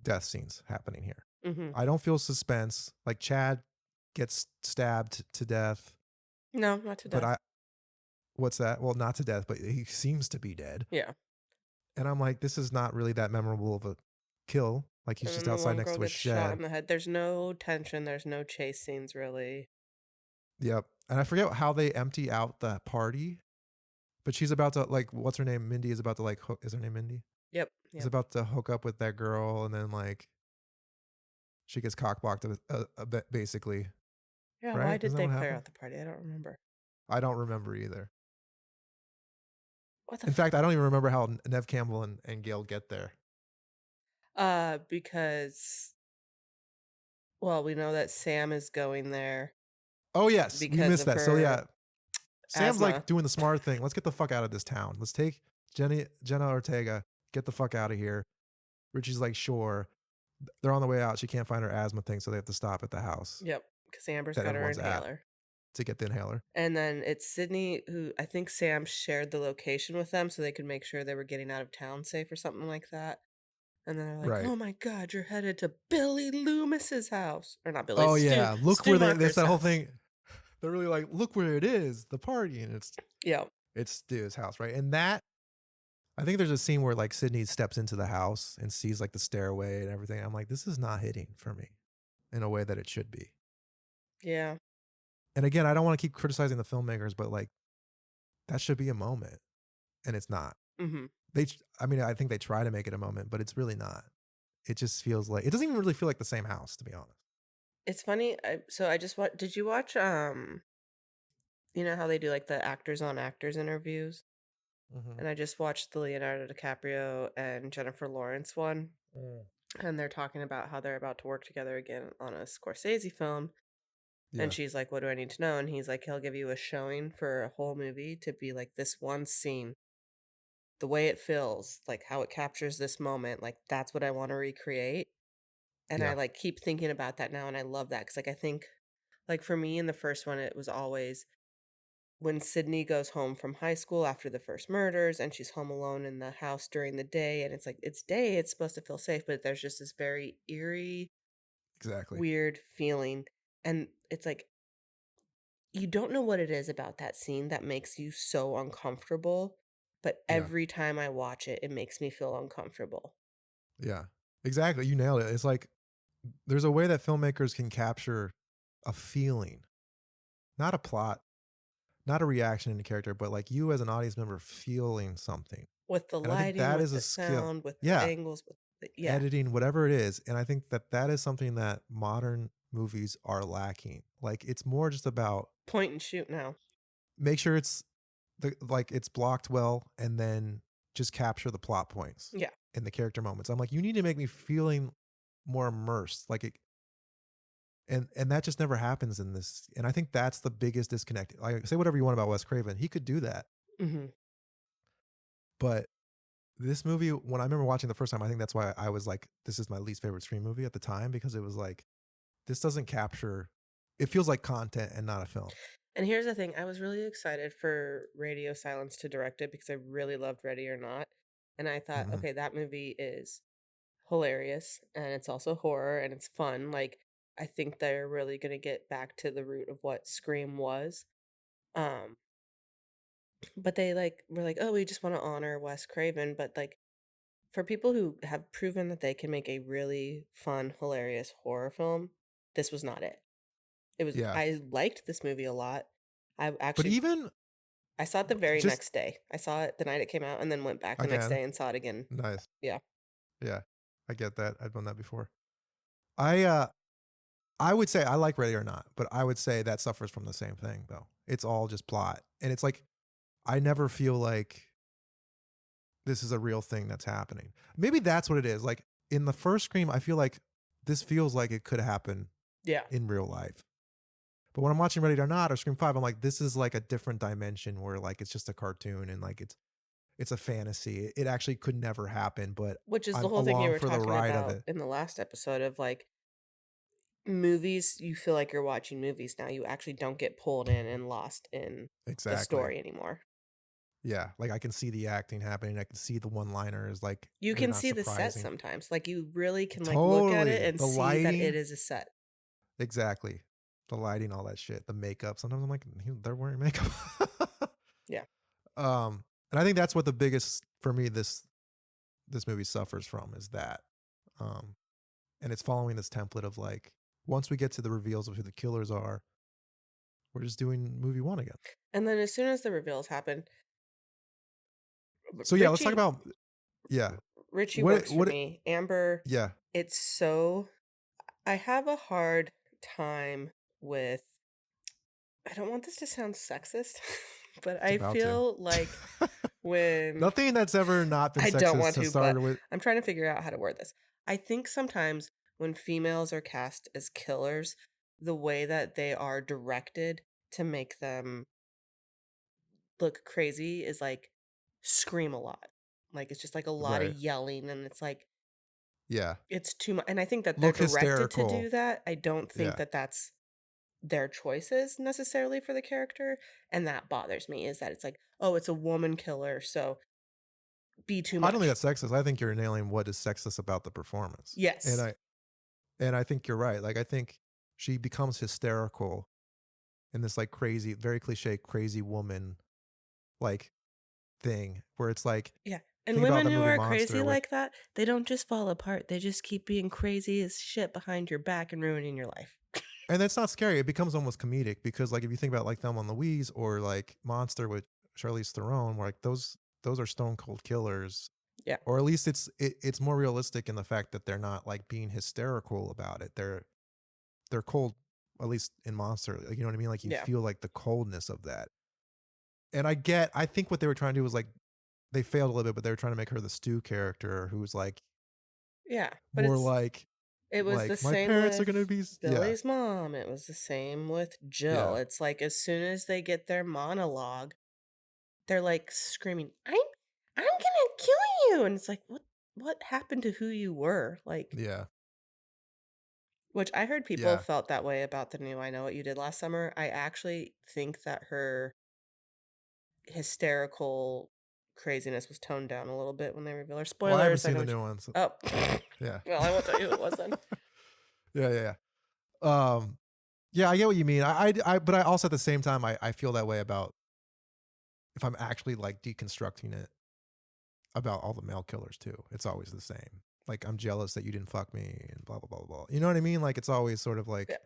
[SPEAKER 3] death scenes happening here.
[SPEAKER 2] Mm-hmm.
[SPEAKER 3] I don't feel suspense. Like Chad gets stabbed to death,
[SPEAKER 2] No, not to
[SPEAKER 3] but
[SPEAKER 2] death.
[SPEAKER 3] what's that? Well, not to death, but he seems to be dead.
[SPEAKER 2] Yeah.
[SPEAKER 3] And I'm like, this is not really that memorable of a kill. Like he's
[SPEAKER 2] And
[SPEAKER 3] just
[SPEAKER 2] then the
[SPEAKER 3] outside
[SPEAKER 2] one
[SPEAKER 3] next
[SPEAKER 2] girl
[SPEAKER 3] to a
[SPEAKER 2] gets shot
[SPEAKER 3] shed.
[SPEAKER 2] in the head. There's no tension. There's no chase scenes, really.
[SPEAKER 3] Yep. And I forget how they empty out that party, but she's about to like, what's her name? Mindy is about to like hook. Is her name Mindy?
[SPEAKER 2] Yep.
[SPEAKER 3] Is
[SPEAKER 2] Yep.
[SPEAKER 3] about to hook up with that girl, and then like she gets cockblocked a bit, basically.
[SPEAKER 2] Yeah.
[SPEAKER 3] Right?
[SPEAKER 2] Why did
[SPEAKER 3] Isn't that
[SPEAKER 2] they
[SPEAKER 3] what
[SPEAKER 2] clear
[SPEAKER 3] happened?
[SPEAKER 2] out the party? I don't remember.
[SPEAKER 3] I don't remember either.
[SPEAKER 2] What the?
[SPEAKER 3] In fact, I don't even remember how Nev Campbell and Gail get there.
[SPEAKER 2] Because well, we know that Sam is going there
[SPEAKER 3] Oh yes, we
[SPEAKER 2] because
[SPEAKER 3] missed
[SPEAKER 2] of
[SPEAKER 3] that. So yeah,
[SPEAKER 2] her
[SPEAKER 3] Sam's
[SPEAKER 2] asthma.
[SPEAKER 3] like doing the smart thing. Let's get the fuck out of this town. Let's take Jenna Ortega, get the fuck out of here. Richie's like, sure. They're on the way out. She can't find her asthma thing, so they have to stop at the house
[SPEAKER 2] Yep. Because Amber's
[SPEAKER 3] that
[SPEAKER 2] got her
[SPEAKER 3] everyone's at
[SPEAKER 2] inhaler.
[SPEAKER 3] to get the inhaler.
[SPEAKER 2] And then it's Sydney who I think Sam shared the location with them so they could make sure they were getting out of town safe or something like that. And then they're like,
[SPEAKER 3] Right.
[SPEAKER 2] "Oh my God, you're headed to Billy Loomis's house, or not Billy,
[SPEAKER 3] Oh
[SPEAKER 2] Stu
[SPEAKER 3] yeah, look
[SPEAKER 2] Stu
[SPEAKER 3] where they.
[SPEAKER 2] Macher's
[SPEAKER 3] That's that whole
[SPEAKER 2] house."
[SPEAKER 3] thing. They're really like, look where it is, the party, and
[SPEAKER 2] Yeah.
[SPEAKER 3] it's Stu's house, right? And that, I think there's a scene where like Sydney steps into the house and sees like the stairway and everything. I'm like, this is not hitting for me in a way that it should be.
[SPEAKER 2] Yeah.
[SPEAKER 3] And again, I don't want to keep criticizing the filmmakers, but like that should be a moment, and it's not.
[SPEAKER 2] Mm-hmm.
[SPEAKER 3] I mean, I think they try to make it a moment, but it's really not. It just feels like it doesn't even really feel like the same house, to be honest.
[SPEAKER 2] It's funny. So I just did you watch you know how they do like the actors on actors interviews?
[SPEAKER 3] Mm-hmm.
[SPEAKER 2] And I just watched the Leonardo DiCaprio and Jennifer Lawrence one. And they're talking about how they're about to work together again on a Scorsese film.
[SPEAKER 3] Yeah.
[SPEAKER 2] And she's like, "What do I need to know?" And he's like, he'll give you a showing for a whole movie to be like this one scene, the way it feels, like how it captures this moment. Like that's what I want to recreate. And I
[SPEAKER 3] Yeah.
[SPEAKER 2] like keep thinking about that now. And I love that. Cause like, I think like for me in the first one, it was always when Sydney goes home from high school after the first murders and she's home alone in the house during the day. And it's like, it's day, it's supposed to feel safe, but there's just this very eerie,
[SPEAKER 3] Exactly.
[SPEAKER 2] weird feeling. And it's like, you don't know what it is about that scene that makes you so uncomfortable, but
[SPEAKER 3] Yeah.
[SPEAKER 2] every time I watch it, it makes me feel uncomfortable.
[SPEAKER 3] Yeah. Exactly. You nailed it. It's like there's a way that filmmakers can capture a feeling, not a plot, not a reaction in the character, but like you as an audience member feeling something.
[SPEAKER 2] With the
[SPEAKER 3] And I think
[SPEAKER 2] lighting,
[SPEAKER 3] that
[SPEAKER 2] with
[SPEAKER 3] is
[SPEAKER 2] the
[SPEAKER 3] a skill.
[SPEAKER 2] sound, with the
[SPEAKER 3] Yeah.
[SPEAKER 2] angles, with the, yeah,
[SPEAKER 3] Editing, whatever it is. And I think that that is something that modern movies are lacking. Like it's more just about
[SPEAKER 2] point and shoot now.
[SPEAKER 3] make sure it's like it's blocked well and then just capture the plot points
[SPEAKER 2] Yeah.
[SPEAKER 3] and the character moments. I'm like, you need to make me feeling more immersed. Like it, and that just never happens in this. And I think that's the biggest disconnect. Like say whatever you want about Wes Craven. He could do that.
[SPEAKER 2] Mm-hmm.
[SPEAKER 3] But this movie, when I remember watching the first time, I think that's why I was like, this is my least favorite Scream movie at the time, because it was like, this doesn't capture, it feels like content and not a film.
[SPEAKER 2] And here's the thing. I was really excited for Radio Silence to direct it because I really loved Ready or Not. And I thought, okay, that movie is hilarious and it's also horror and it's fun. Like, I think they're really going to get back to the root of what Scream was. But they like were like, oh, we just want to honor Wes Craven. But like for people who have proven that they can make a really fun, hilarious horror film, this was not it. It was
[SPEAKER 3] Yeah.
[SPEAKER 2] I liked this movie a lot. I
[SPEAKER 3] But
[SPEAKER 2] actually
[SPEAKER 3] even
[SPEAKER 2] I saw it the very
[SPEAKER 3] just
[SPEAKER 2] next day. I saw it the night it came out and then went back the next
[SPEAKER 3] again,
[SPEAKER 2] day and saw it again.
[SPEAKER 3] nice.
[SPEAKER 2] Yeah.
[SPEAKER 3] Yeah. I get that. I've done that before. I would say I like Ready or Not, but I would say that suffers from the same thing though. It's all just plot. And it's like I never feel like this is a real thing that's happening. Maybe that's what it is. Like in the first Scream, I feel like this feels like it could happen
[SPEAKER 2] Yeah.
[SPEAKER 3] in real life. But when I'm watching Ready or Not or Scream 5, I'm like, this is like a different dimension where like it's just a cartoon and like it's a fantasy. It actually could never happen, but
[SPEAKER 2] Which is the
[SPEAKER 3] I'm
[SPEAKER 2] whole thing you
[SPEAKER 3] along
[SPEAKER 2] were
[SPEAKER 3] for the
[SPEAKER 2] talking
[SPEAKER 3] ride of
[SPEAKER 2] about
[SPEAKER 3] it.
[SPEAKER 2] in the last episode of like movies, you feel like you're watching movies now. You actually don't get pulled in and lost in the
[SPEAKER 3] Exactly.
[SPEAKER 2] story anymore.
[SPEAKER 3] Yeah, like I can see the acting happening. I can see the one-liners. Like
[SPEAKER 2] You
[SPEAKER 3] they're
[SPEAKER 2] can
[SPEAKER 3] not
[SPEAKER 2] see the set
[SPEAKER 3] surprising.
[SPEAKER 2] sometimes. Like you really can like look at it
[SPEAKER 3] Totally.
[SPEAKER 2] and
[SPEAKER 3] The
[SPEAKER 2] see that
[SPEAKER 3] lighting.
[SPEAKER 2] it is a set.
[SPEAKER 3] Exactly. The lighting, all that shit. The makeup. Sometimes I'm like, they're wearing makeup.
[SPEAKER 2] Yeah.
[SPEAKER 3] And I think that's what the biggest for me this movie suffers from is that. And it's following this template of like once we get to the reveals of who the killers are, we're just doing movie one again.
[SPEAKER 2] And then as soon as the reveals happen,
[SPEAKER 3] So yeah, let's talk about
[SPEAKER 2] Richie
[SPEAKER 3] What-
[SPEAKER 2] works for
[SPEAKER 3] what-
[SPEAKER 2] me. Amber,
[SPEAKER 3] yeah.
[SPEAKER 2] it's so I have a hard time with I don't want this to sound sexist, but
[SPEAKER 3] It's
[SPEAKER 2] I
[SPEAKER 3] about to.
[SPEAKER 2] feel like when
[SPEAKER 3] Nothing that's ever not been
[SPEAKER 2] I
[SPEAKER 3] sexist
[SPEAKER 2] don't want
[SPEAKER 3] has
[SPEAKER 2] to,
[SPEAKER 3] started
[SPEAKER 2] but
[SPEAKER 3] with
[SPEAKER 2] I'm trying to figure out how to word this. I think sometimes when females are cast as killers, the way that they are directed to make them look crazy is like scream a lot. Like it's just like a lot
[SPEAKER 3] Right.
[SPEAKER 2] of yelling and it's like
[SPEAKER 3] yeah.
[SPEAKER 2] it's too much. And I think that they're
[SPEAKER 3] Look
[SPEAKER 2] directed to
[SPEAKER 3] hysterical.
[SPEAKER 2] do that. I don't think
[SPEAKER 3] Yeah.
[SPEAKER 2] that that's their choices necessarily for the character. And that bothers me is that it's like, oh, it's a woman killer. So be too much.
[SPEAKER 3] I don't think that's sexist. I think you're nailing what is sexist about the performance.
[SPEAKER 2] Yes.
[SPEAKER 3] And I think you're right. Like I think she becomes hysterical in this like crazy, very cliche, crazy woman like thing where it's like
[SPEAKER 2] Yeah. And
[SPEAKER 3] think about
[SPEAKER 2] women
[SPEAKER 3] the
[SPEAKER 2] who
[SPEAKER 3] movie
[SPEAKER 2] are
[SPEAKER 3] Monster
[SPEAKER 2] crazy
[SPEAKER 3] with-
[SPEAKER 2] like that, they don't just fall apart. They just keep being crazy as shit behind your back and ruining your life.
[SPEAKER 3] and that's not scary. It becomes almost comedic because like if you think about like Thelma and Louise or like Monster with Charlize Theron, where like those are stone cold killers.
[SPEAKER 2] Yeah.
[SPEAKER 3] Or at least it's more realistic in the fact that they're not like being hysterical about it. They're cold, at least in Monster. Like, you know what I mean? Like you
[SPEAKER 2] Yeah.
[SPEAKER 3] feel like the coldness of that. And I think what they were trying to do was like they failed a little bit, but they were trying to make her the Stu character who's like
[SPEAKER 2] Yeah. But
[SPEAKER 3] more
[SPEAKER 2] it's,
[SPEAKER 3] like
[SPEAKER 2] it was
[SPEAKER 3] like
[SPEAKER 2] the
[SPEAKER 3] my
[SPEAKER 2] same
[SPEAKER 3] parents are
[SPEAKER 2] with
[SPEAKER 3] gonna be
[SPEAKER 2] Billy's mom. It was the same with Jill.
[SPEAKER 3] Yeah.
[SPEAKER 2] It's like as soon as they get their monologue, they're like screaming, I'm gonna kill you. And it's like, what happened to who you were? Like
[SPEAKER 3] yeah.
[SPEAKER 2] which I heard people
[SPEAKER 3] Yeah.
[SPEAKER 2] felt that way about the new I Know What You Did Last Summer. I actually think that her hysterical craziness was toned down a little bit when they reveal her. Spoilers.
[SPEAKER 3] Well, I haven't seen
[SPEAKER 2] know
[SPEAKER 3] the
[SPEAKER 2] what
[SPEAKER 3] new ones.
[SPEAKER 2] Oh.
[SPEAKER 3] Yeah.
[SPEAKER 2] Well, I won't tell you who it was then.
[SPEAKER 3] Yeah. Yeah, I get what you mean. But I also at the same time I feel that way about if I'm actually like deconstructing it about all the male killers too. It's always the same. Like I'm jealous that you didn't fuck me and blah blah blah blah. You know what I mean? Like it's always sort of like
[SPEAKER 2] Yeah.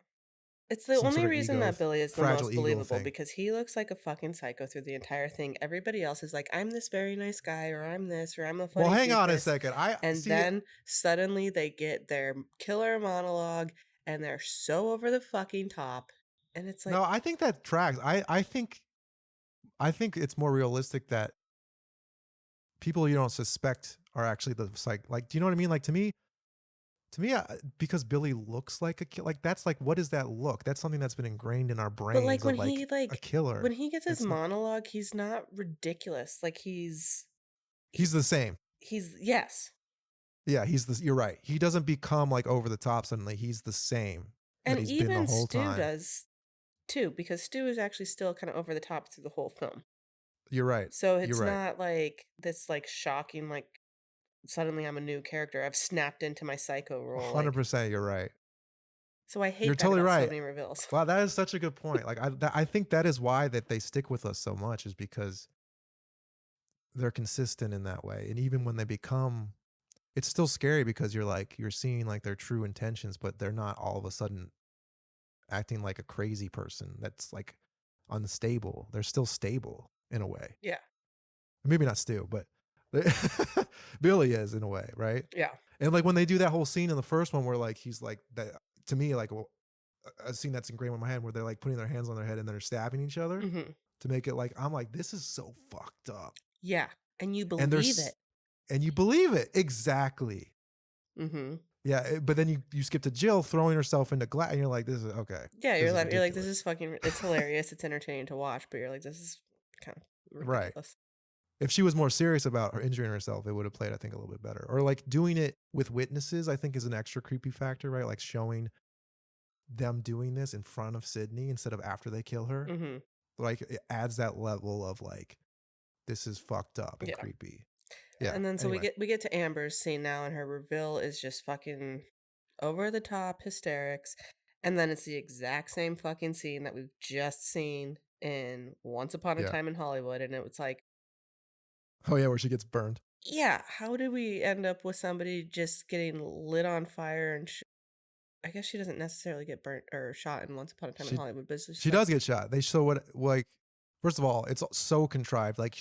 [SPEAKER 2] It's the
[SPEAKER 3] some
[SPEAKER 2] only
[SPEAKER 3] sort of
[SPEAKER 2] reason
[SPEAKER 3] ego,
[SPEAKER 2] that Billy is the
[SPEAKER 3] fragile
[SPEAKER 2] most
[SPEAKER 3] ego
[SPEAKER 2] believable
[SPEAKER 3] thing.
[SPEAKER 2] because he looks like a fucking psycho through the entire thing. Everybody else is like, I'm this very nice guy, or I'm this, or I'm a funny
[SPEAKER 3] Well, hang on a
[SPEAKER 2] doofus."
[SPEAKER 3] second.
[SPEAKER 2] And
[SPEAKER 3] see,
[SPEAKER 2] then suddenly they get their killer monologue and they're so over the fucking top. And it's like,
[SPEAKER 3] no, I think that tracks. I think it's more realistic that people you don't suspect are actually the like. Do you know what I mean? Like to me, because Billy looks like a killer. Like that's like what is that look? That's something that's been ingrained in our brains.
[SPEAKER 2] but like when
[SPEAKER 3] of,
[SPEAKER 2] he
[SPEAKER 3] a killer,
[SPEAKER 2] when he gets his
[SPEAKER 3] It's not-
[SPEAKER 2] monologue, he's not ridiculous. Like he's
[SPEAKER 3] the same.
[SPEAKER 2] yes.
[SPEAKER 3] Yeah, you're right. He doesn't become like over the top suddenly. He's the same.
[SPEAKER 2] And
[SPEAKER 3] that he's been
[SPEAKER 2] even
[SPEAKER 3] the whole
[SPEAKER 2] Stu
[SPEAKER 3] time.
[SPEAKER 2] does too, because Stu is actually still kind of over the top through the whole film.
[SPEAKER 3] You're right.
[SPEAKER 2] So it's
[SPEAKER 3] You're right.
[SPEAKER 2] not like this like shocking like suddenly I'm a new character. I've snapped into my psycho role.
[SPEAKER 3] 100%. You're right.
[SPEAKER 2] So I hate
[SPEAKER 3] You're
[SPEAKER 2] that
[SPEAKER 3] totally
[SPEAKER 2] about
[SPEAKER 3] right.
[SPEAKER 2] so many reveals.
[SPEAKER 3] Wow, that is such a good point. Like I think that is why that they stick with us so much is because they're consistent in that way. And even when they become, it's still scary because you're seeing like their true intentions, but they're not all of a sudden acting like a crazy person that's like unstable. They're still stable in a way.
[SPEAKER 2] Yeah.
[SPEAKER 3] Maybe not Stu, but Billy is in a way, right?
[SPEAKER 2] Yeah.
[SPEAKER 3] And like when they do that whole scene in the first one where like he's like that, to me, like a scene that's ingrained in my head where they're like putting their hands on their head and they're stabbing each other to make it like, I'm like, this is so fucked up.
[SPEAKER 2] Yeah. And you
[SPEAKER 3] And
[SPEAKER 2] believe it.
[SPEAKER 3] And you believe it. Exactly. Yeah. But then you skip to Jill throwing herself into glass and you're like, this is okay.
[SPEAKER 2] Yeah. You're like, this is fucking, it's hilarious. It's entertaining to watch, but you're like, this is kind of ridiculous.
[SPEAKER 3] Right. If she was more serious about her injuring herself, it would have played, I think, a little bit better. Or like doing it with witnesses, I think is an extra creepy factor, right? Like showing them doing this in front of Sydney instead of after they kill her. Like it adds that level of like, this is fucked up and creepy. Yeah.
[SPEAKER 2] And then so
[SPEAKER 3] anyway.
[SPEAKER 2] we get to Amber's scene now, and her reveal is just fucking over the top hysterics. And then it's the exact same fucking scene that we've just seen in Once Upon a Time in Hollywood, and it was like,
[SPEAKER 3] oh yeah, where she gets burned.
[SPEAKER 2] Yeah, how did we end up with somebody just getting lit on fire and I guess she doesn't necessarily get burnt or shot in Once Upon a Time in Hollywood, but
[SPEAKER 3] she does get shot. They show what, like, first of all, it's so contrived. Like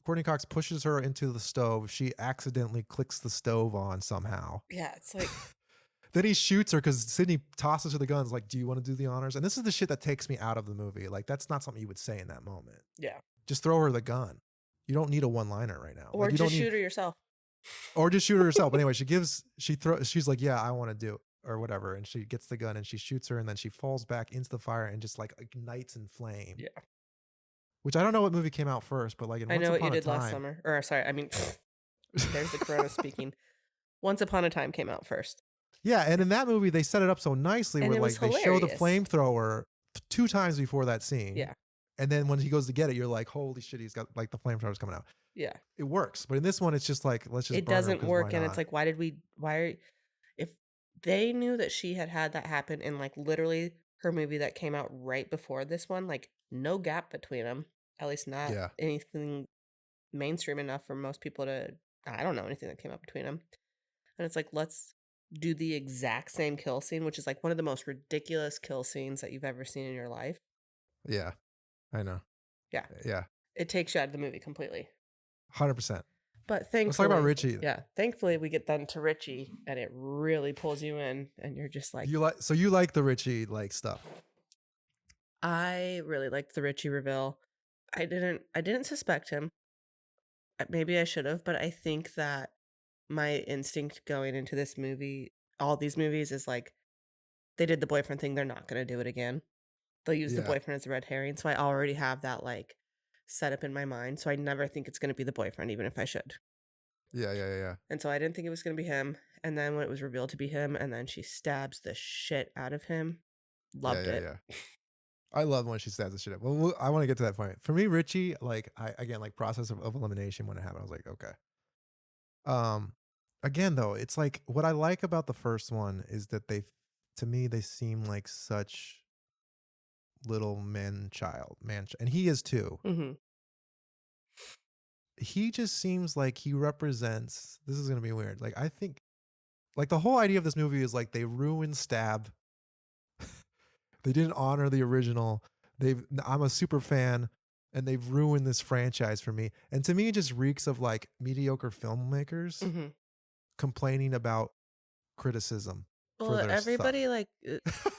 [SPEAKER 3] Courtney Cox pushes her into the stove. She accidentally clicks the stove on somehow.
[SPEAKER 2] Yeah, it's like.
[SPEAKER 3] Then he shoots her because Sydney tosses her the guns. Like, do you want to do the honors? And this is the shit that takes me out of the movie. Like, that's not something you would say in that moment.
[SPEAKER 2] Yeah.
[SPEAKER 3] Just throw her the gun. You don't need a one-liner right now.
[SPEAKER 2] Or
[SPEAKER 3] like,
[SPEAKER 2] just shoot her yourself.
[SPEAKER 3] Or just shoot her herself. But anyway, she's like, yeah, I want to do it or whatever. And she gets the gun and she shoots her and then she falls back into the fire and just like ignites in flame.
[SPEAKER 2] Yeah.
[SPEAKER 3] Which I don't know what movie came out first, but like in
[SPEAKER 2] I know
[SPEAKER 3] Once
[SPEAKER 2] what you
[SPEAKER 3] Upon a
[SPEAKER 2] did last
[SPEAKER 3] Time-
[SPEAKER 2] summer. Or sorry, I mean, there's the Corona speaking. Once Upon a Time came out first.
[SPEAKER 3] Yeah, and in that movie they set it up so nicely
[SPEAKER 2] And
[SPEAKER 3] where
[SPEAKER 2] it was
[SPEAKER 3] like they show the
[SPEAKER 2] hilarious.
[SPEAKER 3] flamethrower 2 times before that scene.
[SPEAKER 2] Yeah.
[SPEAKER 3] And then when he goes to get it, you're like, holy shit, he's got like the flamethrower's coming out.
[SPEAKER 2] Yeah.
[SPEAKER 3] It works. But in this one, it's just like, let's just
[SPEAKER 2] It
[SPEAKER 3] burn her
[SPEAKER 2] doesn't
[SPEAKER 3] 'cause
[SPEAKER 2] work.
[SPEAKER 3] why
[SPEAKER 2] And
[SPEAKER 3] not?
[SPEAKER 2] it's like, if they knew that she had that happen in like literally her movie that came out right before this one, like no gap between them, at least not anything mainstream enough for most people to, I don't know anything that came out between them. And it's like, let's do the exact same kill scene, which is like one of the most ridiculous kill scenes that you've ever seen in your life.
[SPEAKER 3] Yeah, I know.
[SPEAKER 2] Yeah.
[SPEAKER 3] Yeah.
[SPEAKER 2] It takes you out of the movie completely.
[SPEAKER 3] 100%.
[SPEAKER 2] But thankfully,
[SPEAKER 3] let's talk about Richie.
[SPEAKER 2] Yeah, thankfully we get then to Richie, and it really pulls you in, and you're just like,
[SPEAKER 3] you like the Richie like stuff.
[SPEAKER 2] I really liked the Richie reveal. I didn't suspect him. Maybe I should have, but I think that my instinct going into this movie, all these movies, is like, they did the boyfriend thing. They're not going to do it again. They'll use the boyfriend as a red herring. So I already have that like set up in my mind. So I never think it's going to be the boyfriend, even if I should.
[SPEAKER 3] Yeah.
[SPEAKER 2] And so I didn't think it was going to be him. And then when it was revealed to be him, and then she stabs the shit out of him. Loved it.
[SPEAKER 3] Yeah. I love when she stabs the shit up. Well, I want to get to that point. For me, Richie, like process of elimination when it happened, I was like, okay. Again though, it's like what I like about the first one is that to me they seem like such little man-child, and he is too. He just seems like he represents, this is going to be weird. Like, I think like the whole idea of this movie is like they ruined Stab. They didn't honor the original. I'm a super fan and they've ruined this franchise for me. And to me, it just reeks of like mediocre filmmakers complaining about criticism.
[SPEAKER 2] Well, everybody like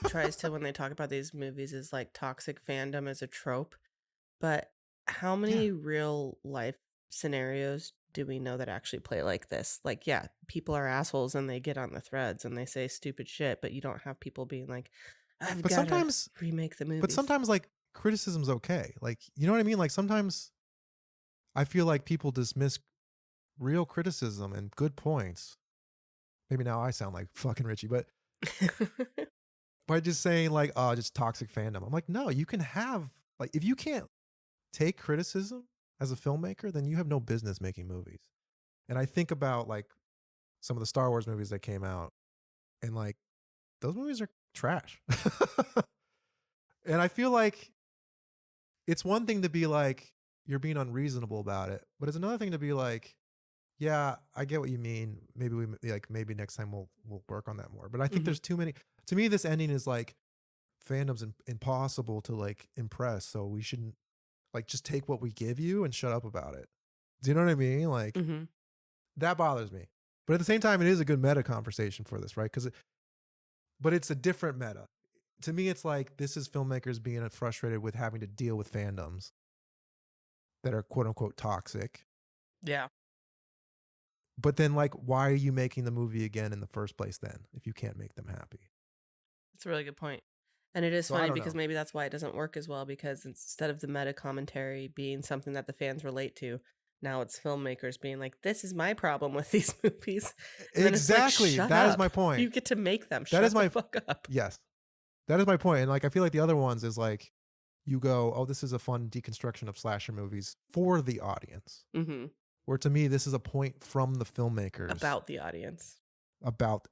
[SPEAKER 2] tries to, when they talk about these movies, is like toxic fandom as a trope. But how many real life scenarios do we know that actually play like this? Like, yeah, people are assholes and they get on the threads and they say stupid shit, but you don't have people being like, I've got to remake the movie.
[SPEAKER 3] But sometimes like criticism's okay. Like, you know what I mean? Like sometimes I feel like people dismiss real criticism and good points. Maybe now I sound like fucking Richie, but by just saying like, oh, just toxic fandom. I'm like, no, you can have, like, if you can't take criticism as a filmmaker, then you have no business making movies. And I think about like some of the Star Wars movies that came out, and like those movies are trash. And I feel like it's one thing to be like, you're being unreasonable about it. But it's another thing to be like, yeah, I get what you mean. Maybe maybe next time we'll work on that more. But I think there's too many. To me, this ending is like fandom's impossible to like impress. So we shouldn't like just take what we give you and shut up about it. Do you know what I mean? Like that bothers me. But at the same time, it is a good meta conversation for this, right? But it's a different meta. To me, it's like this is filmmakers being frustrated with having to deal with fandoms that are quote unquote toxic.
[SPEAKER 2] Yeah.
[SPEAKER 3] But then, like, why are you making the movie again in the first place then if you can't make them happy?
[SPEAKER 2] That's a really good point. And it is
[SPEAKER 3] So I
[SPEAKER 2] funny
[SPEAKER 3] don't
[SPEAKER 2] because
[SPEAKER 3] know.
[SPEAKER 2] maybe that's why it doesn't work as well, because instead of the meta commentary being something that the fans relate to, now it's filmmakers being like, this is my problem with these movies. And then it's like,
[SPEAKER 3] Exactly.
[SPEAKER 2] shut
[SPEAKER 3] That is
[SPEAKER 2] up.
[SPEAKER 3] my point.
[SPEAKER 2] You get to make them.
[SPEAKER 3] That is
[SPEAKER 2] Shut the
[SPEAKER 3] my
[SPEAKER 2] fuck up.
[SPEAKER 3] Yes. That is my point. And like I feel like the other ones is like you go, oh, this is a fun deconstruction of slasher movies for the audience.
[SPEAKER 2] Mm-hmm.
[SPEAKER 3] Where to me, this is a point from the filmmakers
[SPEAKER 2] About the audience.
[SPEAKER 3] About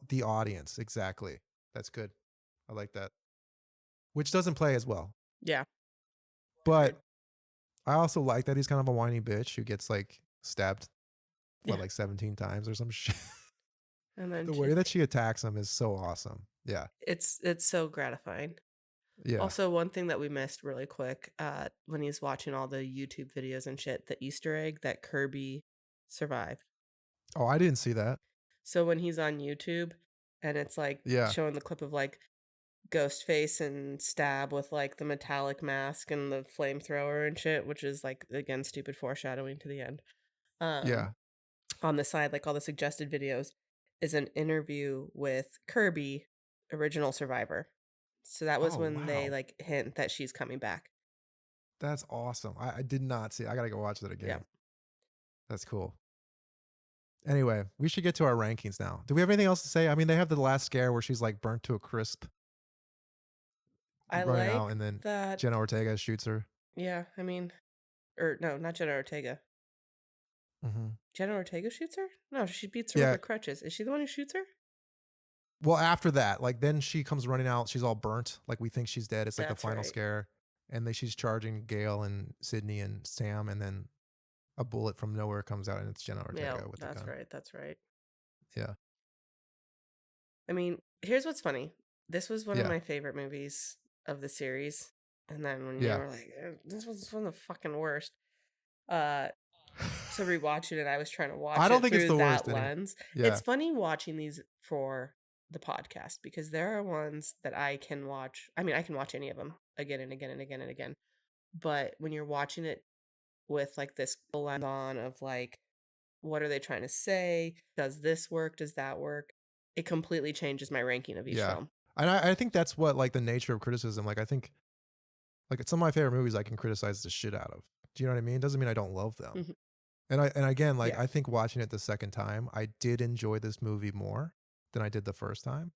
[SPEAKER 3] the audience. Exactly. That's good. I like that. Which doesn't play as well.
[SPEAKER 2] Yeah.
[SPEAKER 3] But I also like that he's kind of a whiny bitch who gets like stabbed like 17 times or some shit.
[SPEAKER 2] And then
[SPEAKER 3] The way that she attacks him is so awesome. Yeah.
[SPEAKER 2] it's so gratifying.
[SPEAKER 3] Yeah.
[SPEAKER 2] Also, one thing that we missed really quick, when he's watching all the YouTube videos and shit, the Easter egg that Kirby survived.
[SPEAKER 3] Oh, I didn't see that.
[SPEAKER 2] So when he's on YouTube and it's like showing the clip of like Ghostface and Stab with like the metallic mask and the flamethrower and shit, which is like, again, stupid foreshadowing to the end. On the side, like all the suggested videos, is an interview with Kirby, original survivor. So that was when they like hint that she's coming back.
[SPEAKER 3] That's awesome. I did not see. I gotta go watch that again.
[SPEAKER 2] Yeah.
[SPEAKER 3] That's cool. Anyway, we should get to our rankings now. Do we have anything else to say? I mean, they have the last scare where she's like burnt to a crisp.
[SPEAKER 2] I
[SPEAKER 3] running
[SPEAKER 2] like
[SPEAKER 3] out, and then
[SPEAKER 2] that.
[SPEAKER 3] Jenna Ortega shoots her.
[SPEAKER 2] Yeah, I mean, or no, not Jenna Ortega. Jenna Ortega shoots her? No, she beats her with her crutches. Is she the one who shoots her?
[SPEAKER 3] Well, after that, like then she comes running out. She's all burnt. Like we think she's dead. It's like the final scare. And then she's charging Gail and Sydney and Sam. And then a bullet from nowhere comes out and it's Jenna Ortega with the gun.
[SPEAKER 2] That's right.
[SPEAKER 3] Yeah.
[SPEAKER 2] I mean, here's what's funny. This was one of my favorite movies of the series. And then when you were like, this was one of the fucking worst. So rewatching it, I was trying to watch
[SPEAKER 3] I don't
[SPEAKER 2] it
[SPEAKER 3] think
[SPEAKER 2] through
[SPEAKER 3] it's the
[SPEAKER 2] that
[SPEAKER 3] worst
[SPEAKER 2] lens.
[SPEAKER 3] Yeah.
[SPEAKER 2] It's funny watching these for the podcast because there are ones that I can watch. I mean, I can watch any of them again and again and again and again. But when you're watching it with like this lens on of like, what are they trying to say? Does this work? Does that work? It completely changes my ranking of each film.
[SPEAKER 3] And I think that's what like the nature of criticism. Like I think like some of my favorite movies I can criticize the shit out of. Do you know what I mean? It doesn't mean I don't love them. And again, like I think watching it the second time, I did enjoy this movie more than I did the first time.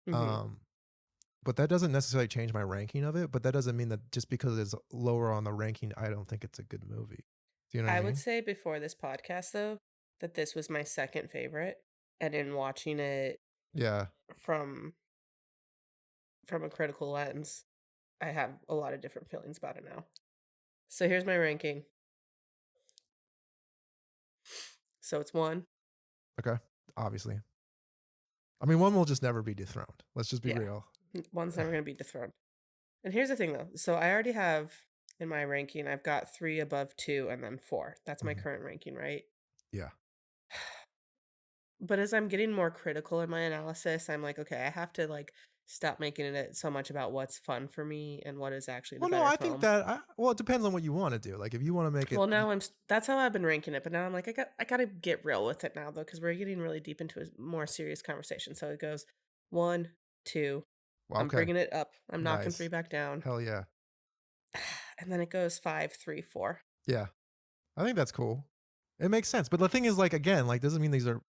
[SPEAKER 3] But that doesn't necessarily change my ranking of it. But that doesn't mean that just because it's lower on the ranking, I don't think it's a good movie. Do you know what I mean?
[SPEAKER 2] I would say before this podcast, though, that this was my second favorite. And in watching it from a critical lens, I have a lot of different feelings about it now. So here's my ranking. So it's 1.
[SPEAKER 3] Okay. Obviously. I mean, 1 will just never be dethroned. Let's just be real.
[SPEAKER 2] 1's never going to be dethroned. And here's the thing, though. So I already have in my ranking, I've got 3 above 2 and then 4. That's my current ranking, right?
[SPEAKER 3] Yeah.
[SPEAKER 2] But as I'm getting more critical in my analysis, I'm like, okay, I have to like stop making it so much about what's fun for me and what is actually the better film.
[SPEAKER 3] Think that it depends on what you want to do. Like if you want to make it.
[SPEAKER 2] Well, now that's how I've been ranking it, but now I'm like, I got to get real with it now though, because we're getting really deep into a more serious conversation. So it goes 1, 2. Well, I'm bringing it up. I'm knocking 3 back down.
[SPEAKER 3] Hell yeah.
[SPEAKER 2] And then it goes 5, 3, 4.
[SPEAKER 3] Yeah, I think that's cool. It makes sense, but the thing is, like again, like doesn't mean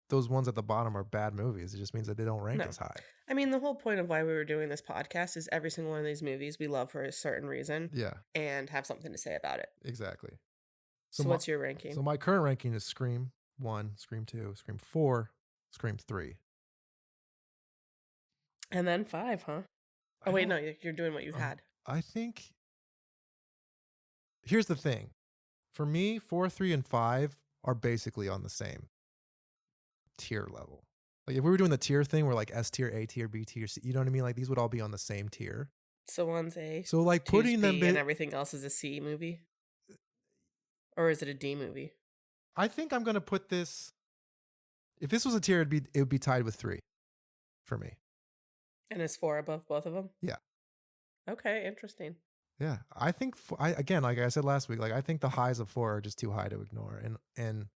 [SPEAKER 3] those ones at the bottom are bad movies. It just means that they don't rank as high.
[SPEAKER 2] I mean, the whole point of why we were doing this podcast is every single one of these movies we love for a certain reason. Yeah. And have something to say about it.
[SPEAKER 3] Exactly.
[SPEAKER 2] So what's your ranking?
[SPEAKER 3] So my current ranking is Scream 1, Scream 2, Scream 4, Scream 3.
[SPEAKER 2] And then 5, huh? Oh, wait, no, you're doing what you had.
[SPEAKER 3] I think here's the thing. For me, 4, 3, and 5 are basically on the same tier level. Like if we were doing the tier thing, we're like S tier, A tier, B tier, C, you know what I mean? Like these would all be on the same tier.
[SPEAKER 2] So one's A,
[SPEAKER 3] So like
[SPEAKER 2] two's
[SPEAKER 3] putting them
[SPEAKER 2] B, and everything else is a C movie? Or is it a D movie?
[SPEAKER 3] I think I'm gonna put this. If this was a tier, it would be tied with 3 for me.
[SPEAKER 2] And is 4 above both of them?
[SPEAKER 3] Yeah.
[SPEAKER 2] Okay, interesting.
[SPEAKER 3] Yeah, I think again, like I said last week, like I think the highs of 4 are just too high to ignore, and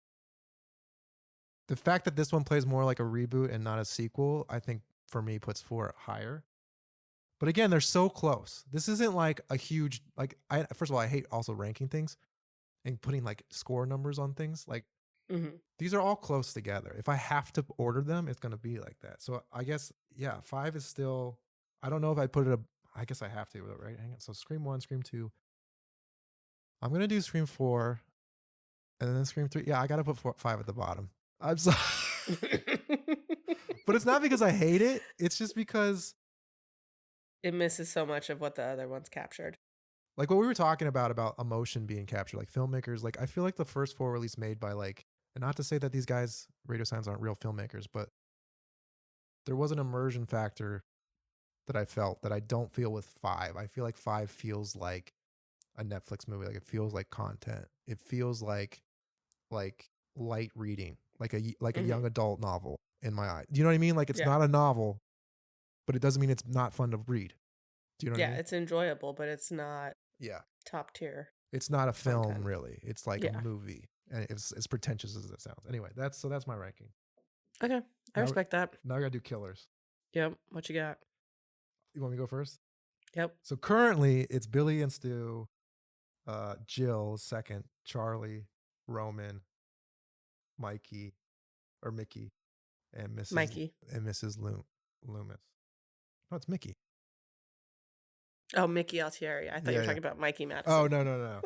[SPEAKER 3] the fact that this one plays more like a reboot and not a sequel, I think for me puts 4 higher. But again, they're so close. This isn't like a huge like. First of all, I hate also ranking things and putting like score numbers on things. Like these are all close together. If I have to order them, it's gonna be like that. So I guess 5 is still. I don't know if I put it. I guess I have to, right? Hang on. So Scream 1, Scream 2. I'm gonna do Scream 4, and then Scream 3. Yeah, I gotta put 5 at the bottom. I'm sorry, but it's not because I hate it. It's just because
[SPEAKER 2] it misses so much of what the other ones captured.
[SPEAKER 3] Like what we were talking about emotion being captured, like filmmakers. Like I feel like the first 4 were at least made by like, and not to say that these guys, Radio Silence, aren't real filmmakers, but there was an immersion factor that I felt that I don't feel with 5. I feel like 5 feels like a Netflix movie. Like it feels like content. It feels like light reading, like a young adult novel in my eye. Do you know what I mean? Like it's not a novel, but it doesn't mean it's not fun to read. Do you know what I mean?
[SPEAKER 2] Yeah, it's enjoyable, but it's not top tier.
[SPEAKER 3] It's not a film really. It's like a movie. And it's as pretentious as it sounds. Anyway, that's my ranking.
[SPEAKER 2] Okay. I respect that.
[SPEAKER 3] Now I gotta do killers.
[SPEAKER 2] Yep. What you got?
[SPEAKER 3] You want me to go first?
[SPEAKER 2] Yep.
[SPEAKER 3] So currently it's Billy and Stu, Jill second, Charlie, Roman, Mickey, and Mrs. Loomis. No, it's Mickey.
[SPEAKER 2] Oh, Mickey Altieri. I thought you were talking about Mikey Madison.
[SPEAKER 3] Oh, no.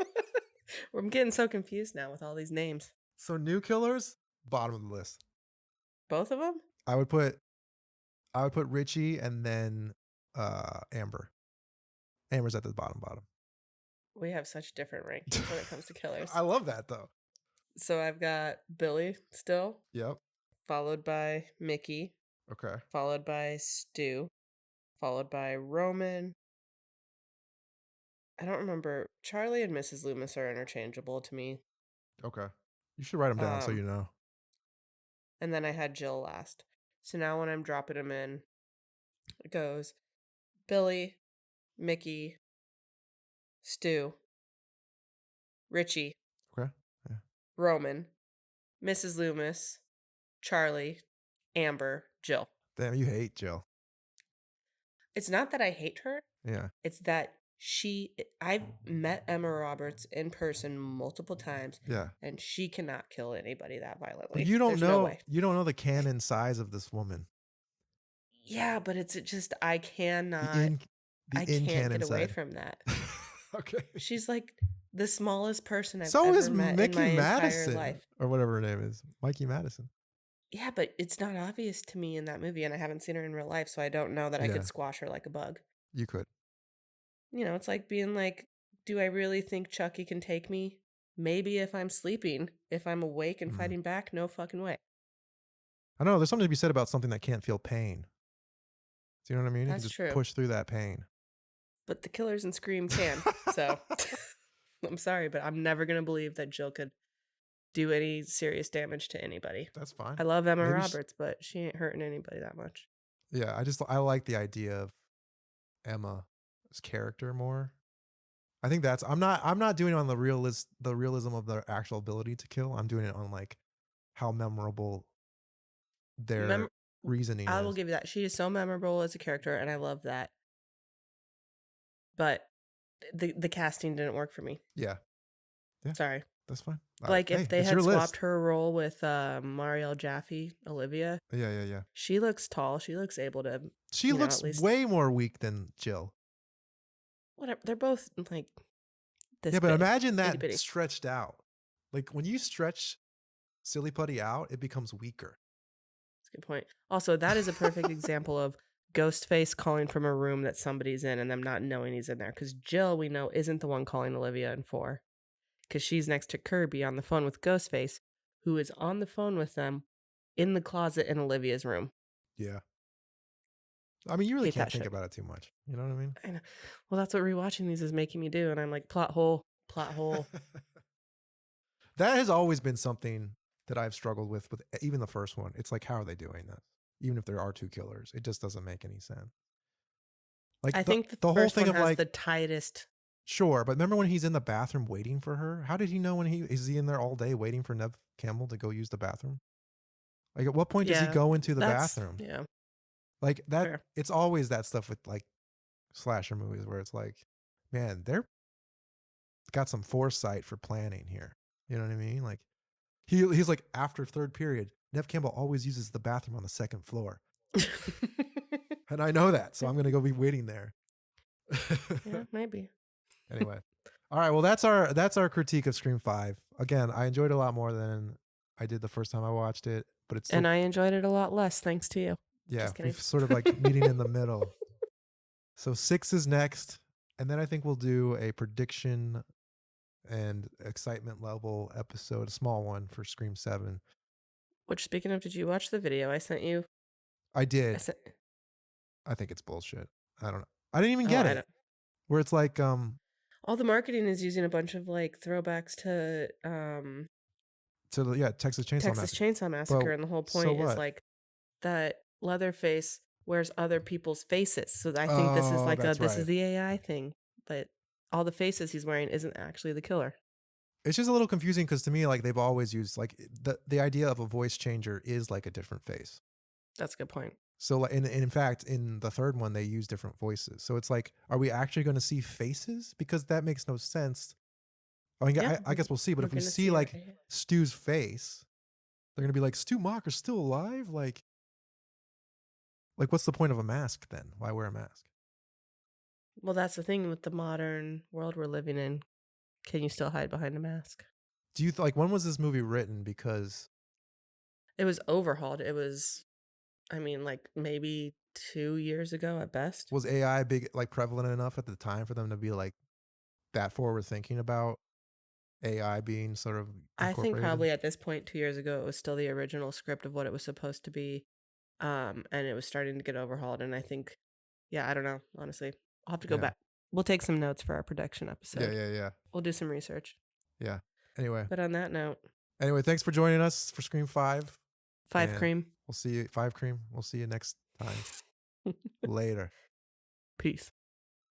[SPEAKER 2] I'm getting so confused now with all these names.
[SPEAKER 3] So new killers, bottom of the list.
[SPEAKER 2] Both of them?
[SPEAKER 3] I would put Richie and then Amber. Amber's at the bottom.
[SPEAKER 2] We have such different rankings when it comes to killers.
[SPEAKER 3] I love that though.
[SPEAKER 2] So I've got Billy still.
[SPEAKER 3] Yep.
[SPEAKER 2] Followed by Mickey.
[SPEAKER 3] Okay.
[SPEAKER 2] Followed by Stu. Followed by Roman. I don't remember. Charlie and Mrs. Loomis are interchangeable to me.
[SPEAKER 3] Okay. You should write them down so you know.
[SPEAKER 2] And then I had Jill last. So now when I'm dropping them in, it goes Billy, Mickey, Stu, Richie, Roman, Mrs. Loomis, Charlie, Amber, Jill.
[SPEAKER 3] Damn, you hate Jill.
[SPEAKER 2] It's not that I hate her.
[SPEAKER 3] Yeah.
[SPEAKER 2] It's that I've met Emma Roberts in person multiple times.
[SPEAKER 3] Yeah.
[SPEAKER 2] And she cannot kill anybody that violently.
[SPEAKER 3] But you don't know. You don't know the canon size of this woman.
[SPEAKER 2] Yeah, but it's just I cannot. I can't get away from that.
[SPEAKER 3] Okay.
[SPEAKER 2] She's like the smallest person I've
[SPEAKER 3] ever
[SPEAKER 2] met
[SPEAKER 3] in my
[SPEAKER 2] entire life.
[SPEAKER 3] Or whatever her name is. Mikey Madison.
[SPEAKER 2] Yeah, but it's not obvious to me in that movie, and I haven't seen her in real life, so I don't know that I could squash her like a bug.
[SPEAKER 3] You could.
[SPEAKER 2] You know, it's like being like, do I really think Chucky can take me? Maybe if I'm sleeping. If I'm awake and fighting back, no fucking way.
[SPEAKER 3] I don't know. There's something to be said about something that can't feel pain. Do you know what I mean?
[SPEAKER 2] That's
[SPEAKER 3] you can just
[SPEAKER 2] true.
[SPEAKER 3] Push through that pain.
[SPEAKER 2] But the killers in Scream can. So I'm sorry, but I'm never going to believe that Jill could do any serious damage to anybody.
[SPEAKER 3] That's fine.
[SPEAKER 2] I love Emma Roberts, but she ain't hurting anybody that much.
[SPEAKER 3] Yeah, I like the idea of Emma's character more. I think I'm not doing it on the realism of their actual ability to kill. I'm doing it on like how memorable their reasoning is.
[SPEAKER 2] I will give you that. She is so memorable as a character, and I love that. But the casting didn't work for me.
[SPEAKER 3] Yeah.
[SPEAKER 2] Sorry.
[SPEAKER 3] That's fine.
[SPEAKER 2] Like if they had swapped her role with Marielle Jaffe, Olivia.
[SPEAKER 3] Yeah.
[SPEAKER 2] She looks tall. She looks able to.
[SPEAKER 3] She looks way more weak than Jill.
[SPEAKER 2] Whatever. They're both like this.
[SPEAKER 3] Yeah, but imagine that
[SPEAKER 2] bitty.
[SPEAKER 3] Stretched out. Like when you stretch Silly Putty out, it becomes weaker.
[SPEAKER 2] That's a good point. Also, that is a perfect example of Ghostface calling from a room that somebody's in and them not knowing he's in there. Because Jill, we know, isn't the one calling Olivia in 4. because she's next to Kirby on the phone with Ghostface, who is on the phone with them in the closet in Olivia's room.
[SPEAKER 3] Yeah. I mean, you really
[SPEAKER 2] Hate
[SPEAKER 3] can't
[SPEAKER 2] that
[SPEAKER 3] think
[SPEAKER 2] shit.
[SPEAKER 3] about it too much. You know what I mean?
[SPEAKER 2] I know. Well, that's what rewatching these is making me do. And I'm like, plot hole, plot hole.
[SPEAKER 3] That has always been something that I've struggled with even the first one. It's like, how are they doing that? Even if there are two killers, it just doesn't make any sense. Like
[SPEAKER 2] I think the
[SPEAKER 3] whole
[SPEAKER 2] first
[SPEAKER 3] thing
[SPEAKER 2] one
[SPEAKER 3] of
[SPEAKER 2] has
[SPEAKER 3] like,
[SPEAKER 2] the tightest.
[SPEAKER 3] sure, but remember when he's in the bathroom waiting for her? How did he know is he in there all day waiting for Nev Campbell to go use the bathroom? Like at what point does he
[SPEAKER 2] Yeah,
[SPEAKER 3] go into the
[SPEAKER 2] that's
[SPEAKER 3] bathroom?
[SPEAKER 2] yeah,
[SPEAKER 3] Like that,
[SPEAKER 2] fair.
[SPEAKER 3] it's always that stuff with like slasher movies where it's like, man, they're got some foresight for planning here. You know what I mean? Like he's like, after third period, Nev Campbell always uses the bathroom on the second floor. And I know that, so I'm gonna go be waiting there.
[SPEAKER 2] Yeah, maybe.
[SPEAKER 3] Anyway. All right, well that's our critique of Scream 5. Again, I enjoyed it a lot more than I did the first time I watched it, but it's still,
[SPEAKER 2] And I enjoyed it a lot less thanks to you.
[SPEAKER 3] yeah,
[SPEAKER 2] Just kidding.
[SPEAKER 3] we've sort of like meeting in the middle. So 6 is next, and then I think we'll do a prediction and excitement level episode, a small one for Scream 7.
[SPEAKER 2] Which, speaking of, did you watch the video I sent you?
[SPEAKER 3] I did.
[SPEAKER 2] I sent.
[SPEAKER 3] I think it's bullshit. I don't know. I didn't even
[SPEAKER 2] Oh,
[SPEAKER 3] get
[SPEAKER 2] I
[SPEAKER 3] it.
[SPEAKER 2] don't.
[SPEAKER 3] Where it's like
[SPEAKER 2] All the marketing is using a bunch of like throwbacks to
[SPEAKER 3] Texas Chainsaw
[SPEAKER 2] Texas
[SPEAKER 3] Massacre.
[SPEAKER 2] Chainsaw Massacre, and the whole
[SPEAKER 3] so
[SPEAKER 2] point is
[SPEAKER 3] what?
[SPEAKER 2] like that Leatherface wears other people's faces. So I think this is
[SPEAKER 3] Oh,
[SPEAKER 2] like
[SPEAKER 3] that's
[SPEAKER 2] this is
[SPEAKER 3] right.
[SPEAKER 2] the AI thing, but all the faces he's wearing isn't actually the killer.
[SPEAKER 3] It's just a little confusing because to me, like they've always used like the idea of a voice changer is like a different face.
[SPEAKER 2] That's a good point.
[SPEAKER 3] So like, and in fact, in the third one, they use different voices. So it's like, are we actually going to see faces? Because that makes no sense. I mean,
[SPEAKER 2] Yeah,
[SPEAKER 3] I guess we'll see. But
[SPEAKER 2] we're
[SPEAKER 3] if we
[SPEAKER 2] gonna
[SPEAKER 3] see
[SPEAKER 2] see
[SPEAKER 3] like
[SPEAKER 2] it.
[SPEAKER 3] Stu's face, they're going to be like, Stu Macher's still alive? Like what's the point of a mask then? Why wear a mask?
[SPEAKER 2] Well, that's the thing with the modern world we're living in. Can you still hide behind a mask?
[SPEAKER 3] Do you like, when was this movie written? Because
[SPEAKER 2] It was overhauled. It was, I mean, like maybe 2 years ago at best.
[SPEAKER 3] was AI like prevalent enough at the time for them to be like that forward thinking about AI being sort of
[SPEAKER 2] I think
[SPEAKER 3] incorporated?
[SPEAKER 2] probably at this point 2 years ago, it was still the original script of what it was supposed to be. And it was starting to get overhauled. And I think, yeah, I don't know, honestly. I'll have to go
[SPEAKER 3] Yeah.
[SPEAKER 2] back. We'll take some notes for our production episode.
[SPEAKER 3] Yeah.
[SPEAKER 2] We'll do some research.
[SPEAKER 3] Yeah. Anyway.
[SPEAKER 2] But on that note,
[SPEAKER 3] Thanks for joining us for Scream 5.
[SPEAKER 2] 5
[SPEAKER 3] And
[SPEAKER 2] cream.
[SPEAKER 3] We'll see you 5 cream. We'll see you next time. Later.
[SPEAKER 2] Peace.